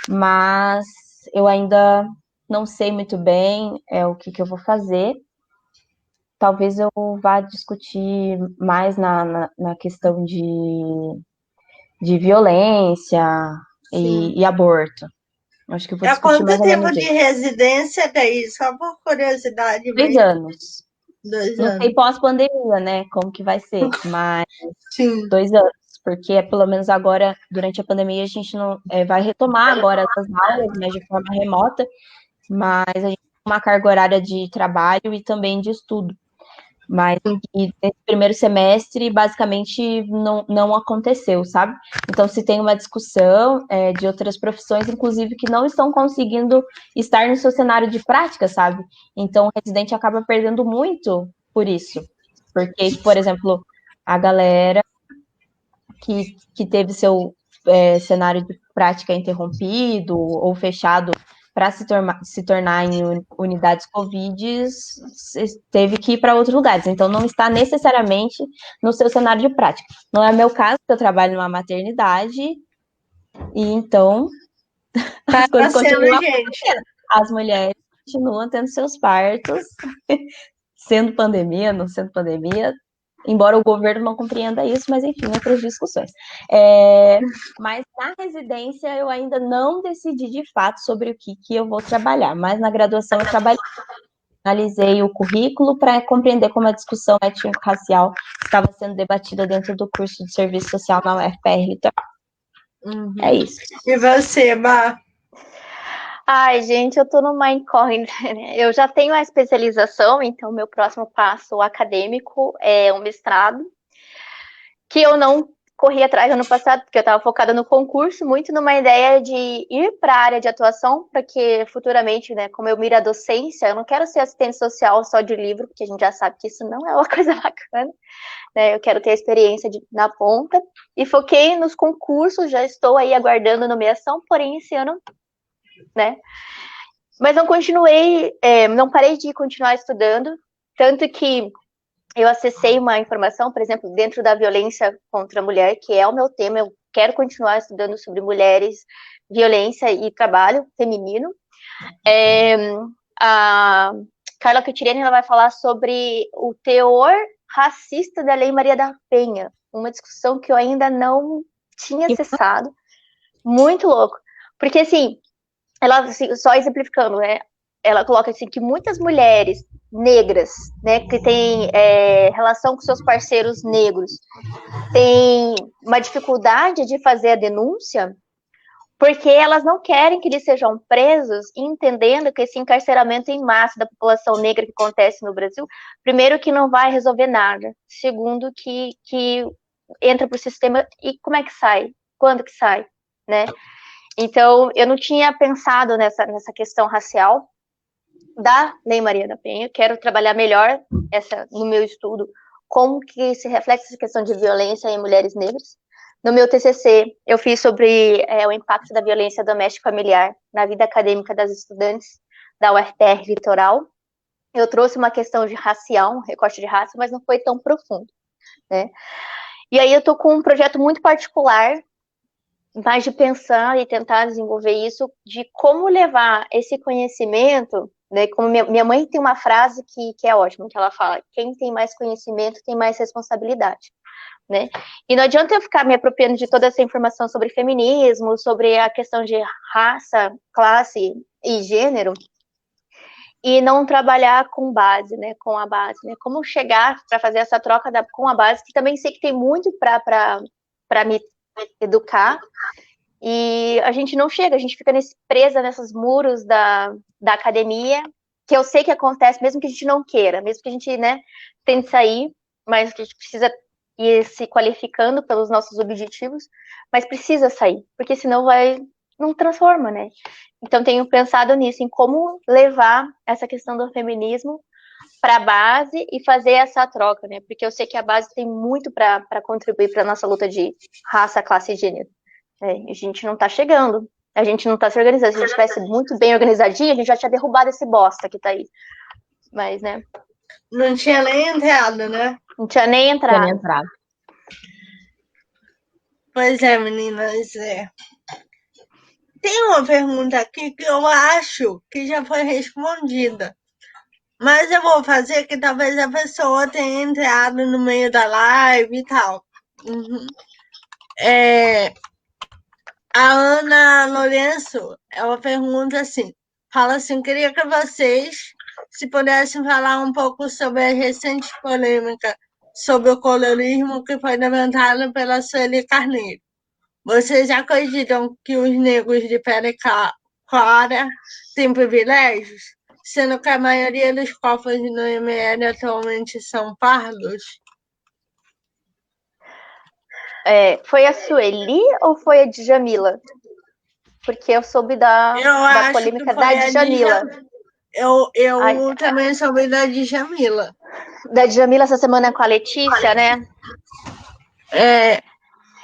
mas eu ainda não sei muito bem o que eu vou fazer. Talvez eu vá discutir mais na questão de violência e aborto. Acho que eu vou discutir mais ou menos quanto tempo de residência, Thaís? Só por curiosidade. 2 anos. 2 anos. Não sei pós-pandemia, né? Como que vai ser, mas Sim. 2 anos. Porque, pelo menos agora, durante a pandemia, a gente não vai retomar agora essas aulas, né, de forma remota, mas a gente tem uma carga horária de trabalho e também de estudo. Mas nesse primeiro semestre, basicamente, não aconteceu, sabe? Então, se tem uma discussão de outras profissões, inclusive, que não estão conseguindo estar no seu cenário de prática, sabe? Então, o residente acaba perdendo muito por isso. Porque, por exemplo, a galera que teve seu cenário de prática interrompido ou fechado para se tornar em unidades Covid, teve que ir para outros lugares. Então, não está necessariamente no seu cenário de prática. Não é meu caso, porque eu trabalho numa maternidade, e então as coisas continuam acontecendo. As mulheres continuam tendo seus partos, sendo pandemia, não sendo pandemia, embora o governo não compreenda isso, mas enfim, outras discussões. Mas na residência eu ainda não decidi de fato sobre o que eu vou trabalhar, mas na graduação eu trabalhei, analisei o currículo para compreender como a discussão étnico-racial estava sendo debatida dentro do curso de serviço social na UFPR Litoral. É isso. E você, Bá? Ai, gente, eu tô numa incógnita, né? Eu já tenho a especialização, então meu próximo passo acadêmico é um mestrado, que eu não corri atrás ano passado, porque eu estava focada no concurso, muito numa ideia de ir para a área de atuação, para que futuramente, né, como eu miro a docência, eu não quero ser assistente social só de livro, porque a gente já sabe que isso não é uma coisa bacana, né? Eu quero ter a experiência na ponta, e foquei nos concursos, já estou aí aguardando nomeação, porém esse ano, né? Mas não continuei, não parei de continuar estudando, tanto que eu acessei uma informação, por exemplo, dentro da violência contra a mulher, que é o meu tema, eu quero continuar estudando sobre mulheres, violência e trabalho feminino. A Carla Cutirene, ela vai falar sobre o teor racista da Lei Maria da Penha, uma discussão que eu ainda não tinha acessado, muito louco, porque assim, ela, assim, só exemplificando, né, ela coloca assim que muitas mulheres negras, né, que têm relação com seus parceiros negros, têm uma dificuldade de fazer a denúncia porque elas não querem que eles sejam presos, entendendo que esse encarceramento em massa da população negra que acontece no Brasil, primeiro que não vai resolver nada, segundo que entra para o sistema e como é que sai? Quando que sai? Né? Então, eu não tinha pensado nessa questão racial da Lei Maria da Penha, quero trabalhar melhor no meu estudo como que se reflete essa questão de violência em mulheres negras. No meu TCC, eu fiz sobre o impacto da violência doméstica familiar na vida acadêmica das estudantes da UFPR Litoral. Eu trouxe uma questão de racial, um recorte de raça, mas não foi tão profundo, né? E aí eu tô com um projeto muito particular, mais de pensar e tentar desenvolver isso, de como levar esse conhecimento, né? Como minha mãe tem uma frase que é ótima, que ela fala: quem tem mais conhecimento tem mais responsabilidade. Né? E não adianta eu ficar me apropriando de toda essa informação sobre feminismo, sobre a questão de raça, classe e gênero, e não trabalhar com base, né? Com a base, né? Como chegar para fazer essa troca com a base, que também sei que tem muito para me educar, e a gente não chega, a gente fica presa nesses muros da academia, que eu sei que acontece, mesmo que a gente não queira, mesmo que a gente, né, tente sair, mas que a gente precisa ir se qualificando pelos nossos objetivos, mas precisa sair, porque senão não transforma, né? Então tenho pensado nisso, em como levar essa questão do feminismo para a base e fazer essa troca, né? Porque eu sei que a base tem muito para contribuir para a nossa luta de raça, classe e gênero. A gente não está chegando, a gente não está se organizando. Se a gente tivesse muito bem organizadinho, a gente já tinha derrubado esse bosta que está aí. Mas, né? Não tinha nem entrado, né? Não tinha nem entrado. Pois é, meninas. Tem uma pergunta aqui que eu acho que já foi respondida. Mas eu vou fazer que talvez a pessoa tenha entrado no meio da live e tal. A Ana Lourenço, ela pergunta assim, fala assim, queria que vocês, se pudessem falar um pouco sobre a recente polêmica sobre o colorismo que foi levantada pela Sueli Carneiro. Vocês acreditam que os negros de pele clara têm privilégios, sendo que a maioria dos corpos no IML atualmente são pardos? Foi a Sueli ou foi a Djamila? Porque eu soube da polêmica da Djamila. Eu também soube da Djamila. Da Djamila essa semana com a Letícia, né?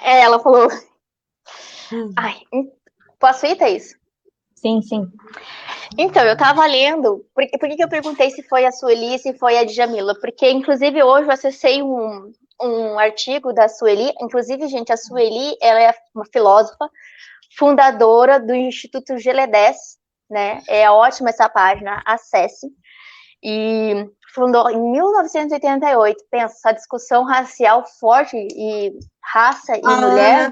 Ela falou... Ai, posso ir, Thaís? Sim, sim. Então, eu tava lendo... Por que eu perguntei se foi a Sueli, se foi a Djamila? Porque, inclusive, hoje eu acessei um artigo da Sueli. Inclusive, gente, a Sueli, ela é uma filósofa, fundadora do Instituto Geledés, né? É ótima essa página, acesse. e fundou em 1988. Pensa, essa discussão racial forte e raça e mulher.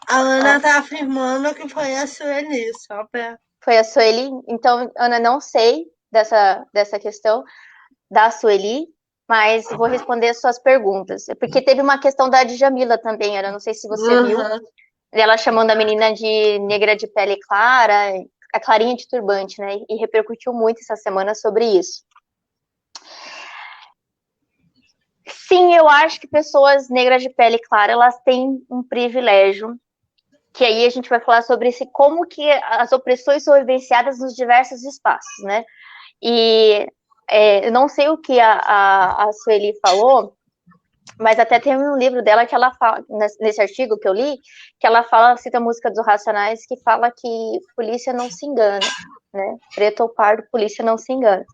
A Ana tá afirmando que foi a Sueli, só para... Foi a Sueli. Então, Ana, não sei dessa questão da Sueli, mas vou responder as suas perguntas. Porque teve uma questão da Djamila também, Ana, não sei se você viu. Ela chamando a menina de negra de pele clara, a clarinha de turbante, né? E repercutiu muito essa semana sobre isso. Sim, eu acho que pessoas negras de pele clara, elas têm um privilégio, que aí a gente vai falar sobre esse, como que as opressões são vivenciadas nos diversos espaços, né? E eu não sei o que a Sueli falou, mas até tem um livro dela que ela fala, nesse artigo que eu li, que ela fala, cita a música dos Racionais, que fala que polícia não se engana, né? Preto ou pardo, polícia não se engana.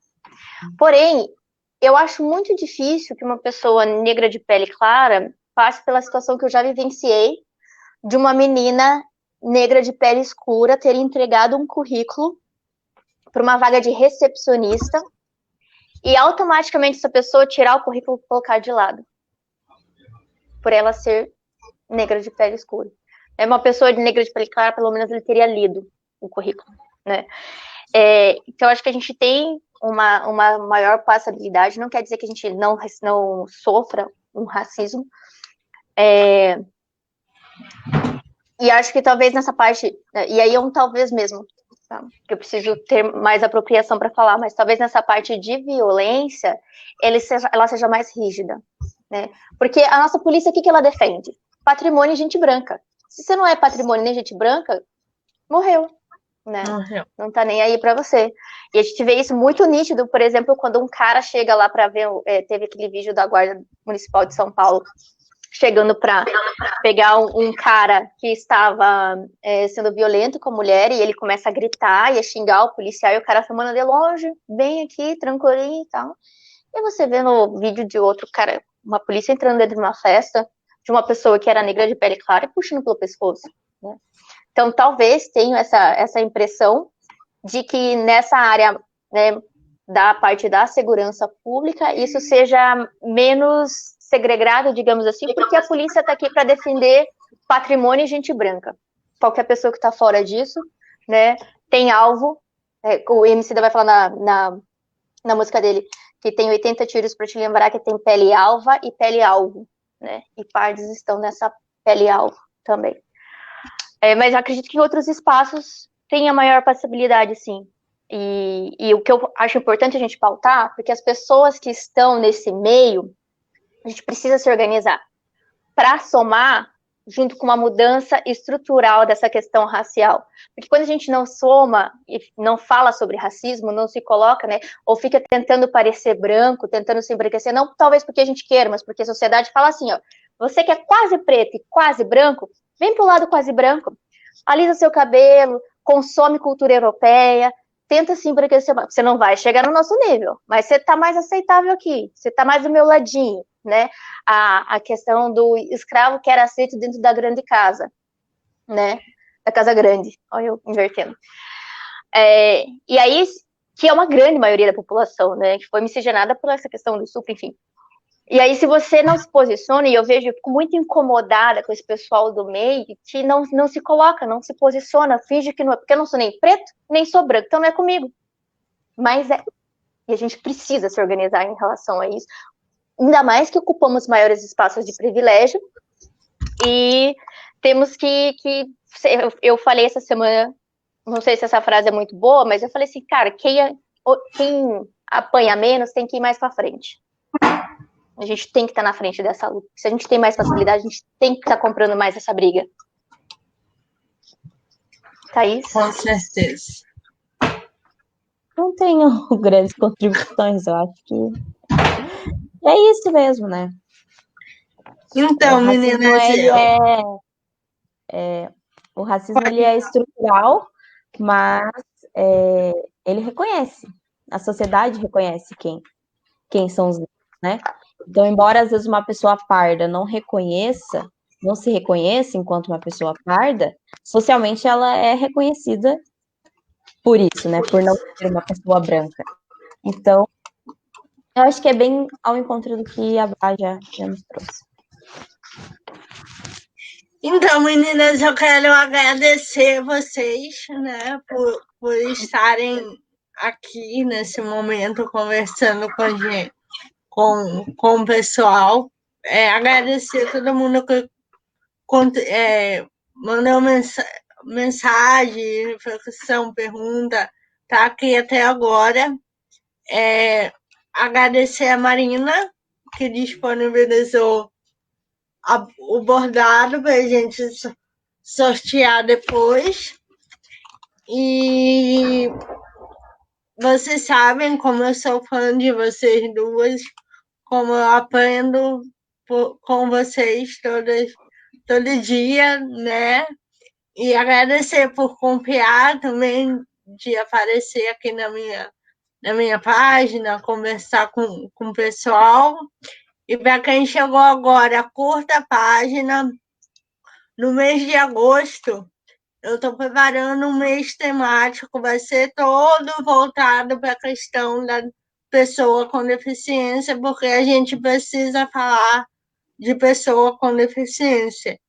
Porém, eu acho muito difícil que uma pessoa negra de pele clara passe pela situação que eu já vivenciei de uma menina negra de pele escura ter entregado um currículo para uma vaga de recepcionista e automaticamente essa pessoa tirar o currículo e colocar de lado, por ela ser negra de pele escura. É uma pessoa de negra de pele clara, pelo menos ele teria lido o currículo, né? Então, acho que a gente tem uma maior passabilidade, não quer dizer que a gente não sofra um racismo, e acho que talvez nessa parte, e aí é um talvez mesmo, tá? Que eu preciso ter mais apropriação para falar, mas talvez nessa parte de violência, ela seja mais rígida, né? Porque a nossa polícia, o que ela defende? Patrimônio e gente branca. Se você não é patrimônio nem gente branca, morreu, né? Não tá nem aí para você. E a gente vê isso muito nítido, por exemplo, quando um cara chega lá para ver, teve aquele vídeo da Guarda Municipal de São Paulo, chegando para pegar um cara que estava sendo violento com a mulher, e ele começa a gritar e a xingar o policial, e o cara filmando de longe, bem aqui, tranquilinho e tal. E você vê no vídeo de outro cara, uma polícia entrando dentro de uma festa, de uma pessoa que era negra de pele clara e puxando pelo pescoço, né? Então, talvez tenha essa impressão de que nessa área, né, da parte da segurança pública, isso seja menos segregado, digamos assim, porque a polícia está aqui para defender patrimônio e gente branca. Qualquer pessoa que está fora disso, né, tem alvo. O Emicida vai falar na música dele que tem 80 tiros para te lembrar que tem pele alva e pele alvo, né? E pardos estão nessa pele alvo também. Mas eu acredito que em outros espaços tem a maior passabilidade, sim. E o que eu acho importante a gente pautar, porque as pessoas que estão nesse meio, a gente precisa se organizar para somar junto com uma mudança estrutural dessa questão racial. Porque quando a gente não soma e não fala sobre racismo, não se coloca, né, ou fica tentando parecer branco, tentando se embranquecer, não talvez porque a gente queira, mas porque a sociedade fala assim, ó, você que é quase preto e quase branco, vem pro lado quase branco, alisa seu cabelo, consome cultura europeia, tenta se embranquecer, você não vai chegar no nosso nível, mas você tá mais aceitável aqui, você tá mais do meu ladinho, né? A questão do escravo que era aceito dentro da grande casa, né? Da casa grande, olha eu invertendo. E aí, que é uma grande maioria da população, né? Que foi miscigenada por essa questão do estupro, enfim. E aí, se você não se posiciona, e eu vejo, eu fico muito incomodada com esse pessoal do meio, que não se coloca, não se posiciona, finge que não é, porque eu não sou nem preto, nem sou branco, então não é comigo. Mas é. E a gente precisa se organizar em relação a isso. Ainda mais que ocupamos maiores espaços de privilégio, e temos que eu falei essa semana, não sei se essa frase é muito boa, mas eu falei assim, cara, quem apanha menos tem que ir mais para frente. A gente tem que estar na frente dessa luta. Se a gente tem mais facilidade, a gente tem que estar comprando mais essa briga. Thaís? Com certeza. Não tenho grandes contribuições, eu acho que é isso mesmo, né? Então, meninas, o racismo ele é estrutural, mas ele reconhece, a sociedade reconhece quem são os negros, né? Então, embora às vezes uma pessoa parda não se reconheça enquanto uma pessoa parda, socialmente ela é reconhecida por isso, né? Por não ser uma pessoa branca. Então, Eu acho que é bem ao encontro do que a Bá já nos trouxe. Então, meninas, eu quero agradecer vocês, né, por estarem aqui nesse momento conversando com a gente, com o pessoal. Agradecer a todo mundo que mandou mensagem, reflexão, pergunta, tá aqui até agora. Agradecer a Marina, que disponibilizou o bordado para a gente sortear depois. E vocês sabem como eu sou fã de vocês duas, como eu aprendo com vocês todo dia, né? E agradecer por confiar também de aparecer aqui na minha página, conversar com o pessoal. E para quem chegou agora, curta a página. No mês de agosto, eu estou preparando um mês temático, vai ser todo voltado para a questão da pessoa com deficiência, porque a gente precisa falar de pessoa com deficiência.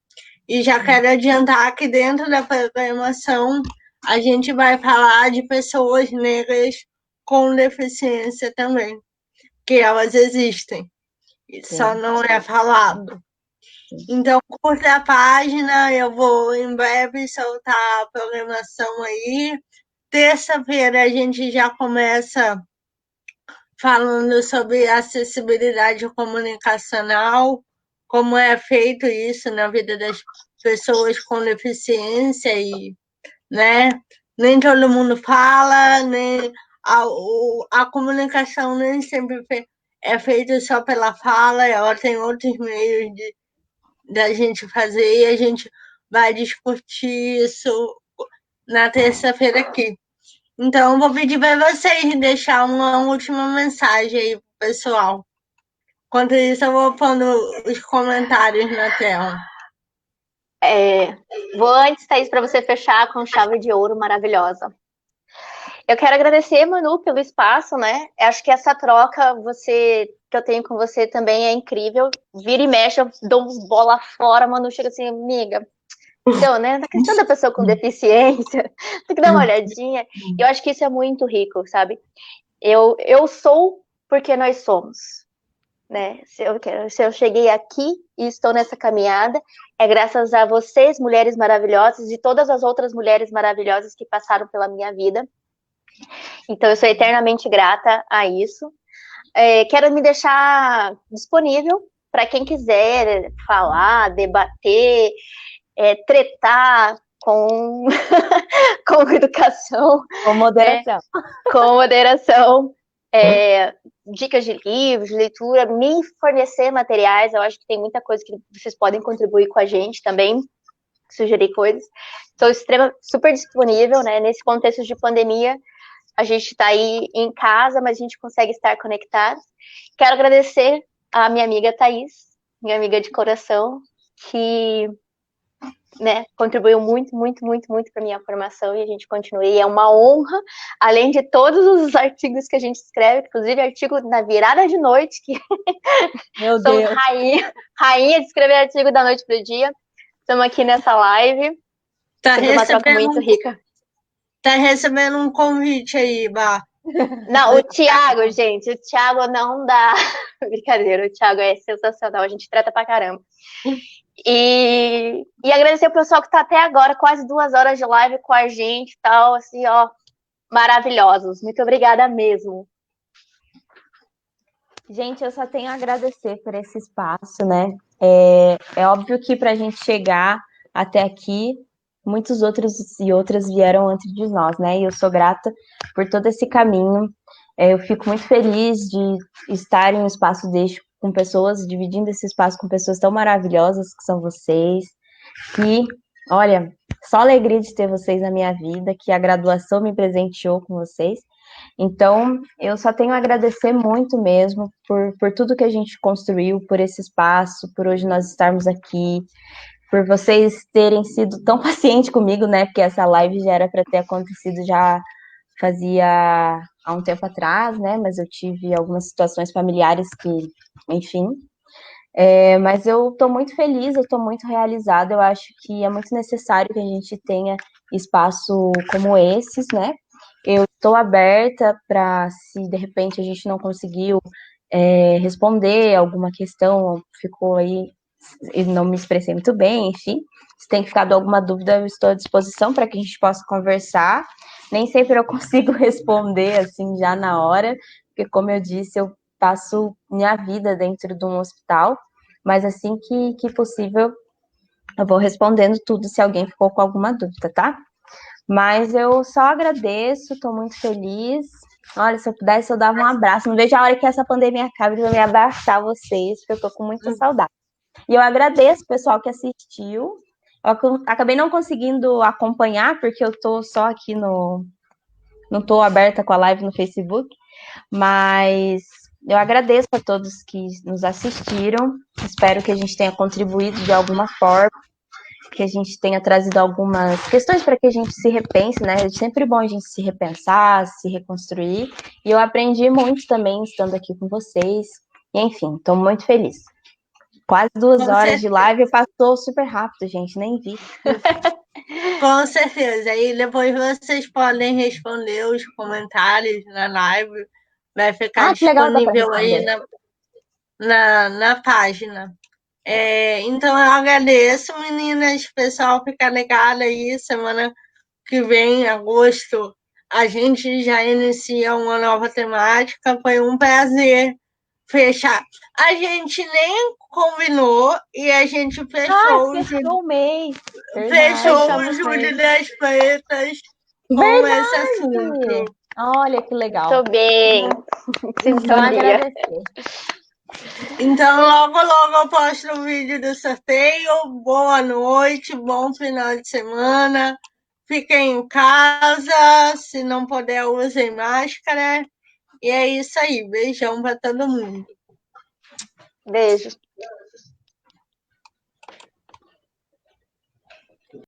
E já quero adiantar que dentro da programação a gente vai falar de pessoas negras com deficiência também, que elas existem, só não é falado. Então, curta a página, eu vou em breve soltar a programação aí. Terça-feira a gente já começa falando sobre acessibilidade comunicacional, como é feito isso na vida das pessoas com deficiência e, né? Nem todo mundo fala, nem a comunicação nem sempre é feita só pela fala, ela tem outros meios da gente fazer e a gente vai discutir isso na terça-feira aqui. Então, vou pedir para vocês deixar uma última mensagem aí pro pessoal. Enquanto isso, eu vou pondo os comentários na tela. Vou antes, Thaís, para você fechar com chave de ouro maravilhosa. Eu quero agradecer, Manu, pelo espaço, né? Acho que essa troca que eu tenho com você também é incrível. Vira e mexe, eu dou uns bola fora, Manu chega assim, amiga. Então, né? Na questão da pessoa com deficiência, tem que dar uma olhadinha. Eu acho que isso é muito rico, sabe? Eu sou porque nós somos, né? Se eu cheguei aqui e estou nessa caminhada, é graças a vocês, mulheres maravilhosas, e todas as outras mulheres maravilhosas que passaram pela minha vida. Então, eu sou eternamente grata a isso. Quero me deixar disponível para quem quiser falar, debater, tretar com, com educação. Com moderação. Com moderação. Dicas de livros, de leitura, me fornecer materiais. Eu acho que tem muita coisa que vocês podem contribuir com a gente também, sugerir coisas. Estou super disponível, né? Nesse contexto de pandemia, a gente está aí em casa, mas a gente consegue estar conectados. Quero agradecer a minha amiga Thaís, minha amiga de coração, que, né, contribuiu muito, muito, muito, muito para a minha formação e a gente continua. E é uma honra, além de todos os artigos que a gente escreve, inclusive artigo na virada de noite, que Meu somos Deus. rainha de escrever artigo da noite para o dia. Estamos aqui nessa live. Sempre uma troca muito rica. Tá recebendo um convite aí, Bá. Não, o Thiago, gente, o Thiago não dá. Brincadeira, o Thiago é sensacional, a gente trata pra caramba. E agradecer o pessoal que tá até agora, quase 2 horas de live com a gente e tal, assim, ó, maravilhosos. Muito obrigada mesmo. Gente, eu só tenho a agradecer por esse espaço, né? É óbvio que pra gente chegar até aqui, muitos outros e outras vieram antes de nós, né? E eu sou grata por todo esse caminho. Eu fico muito feliz de estar em um espaço deste com pessoas, dividindo esse espaço com pessoas tão maravilhosas que são vocês. Que, olha, só alegria de ter vocês na minha vida, que a graduação me presenteou com vocês. Então, eu só tenho a agradecer muito mesmo por tudo que a gente construiu, por esse espaço, por hoje nós estarmos aqui, por vocês terem sido tão pacientes comigo, né? Porque essa live já era para ter acontecido já fazia há um tempo atrás, né? Mas eu tive algumas situações familiares que, enfim. Mas eu estou muito feliz, eu estou muito realizada. Eu acho que é muito necessário que a gente tenha espaço como esses, né? Eu estou aberta para, se de repente a gente não conseguiu responder alguma questão, ficou aí, eu não me expressei muito bem, enfim. Se tem ficado alguma dúvida, eu estou à disposição para que a gente possa conversar. Nem sempre eu consigo responder assim já na hora, porque, como eu disse, eu passo minha vida dentro de um hospital, mas assim que possível, eu vou respondendo tudo se alguém ficou com alguma dúvida, tá? Mas eu só agradeço, estou muito feliz. Olha, se eu pudesse, eu dava um abraço. Não vejo a hora que essa pandemia acabe para me abraçar vocês, porque eu tô com muita saudade. E eu agradeço o pessoal que assistiu. Eu acabei não conseguindo acompanhar, porque eu tô só aqui no. Não tô aberta com a live no Facebook, mas eu agradeço a todos que nos assistiram. Espero que a gente tenha contribuído de alguma forma, que a gente tenha trazido algumas questões para que a gente se repense, né? É sempre bom a gente se repensar, se reconstruir. E eu aprendi muito também estando aqui com vocês. E, enfim, estou muito feliz. Quase 2 horas de live, passou super rápido, gente, nem vi. Com certeza. E depois vocês podem responder os comentários na live. Vai ficar Que legal, dá pra disponível aí responder. na página. Então, eu agradeço, meninas. Pessoal, fica ligado aí. Semana que vem, agosto, a gente já inicia uma nova temática. Foi um prazer fechar. A gente nem combinou e a gente fechou Fechou o mês. fechou o Fechamos Júlio mesmo. das Pretas com esse assunto. Olha que legal. Tô bem. Só Sintonia. agradecer. Então, logo eu posto o vídeo do sorteio. Boa noite, bom final de semana. Fiquem em casa, se não puder, usem máscara. E é isso aí. Beijão para todo mundo. Beijo.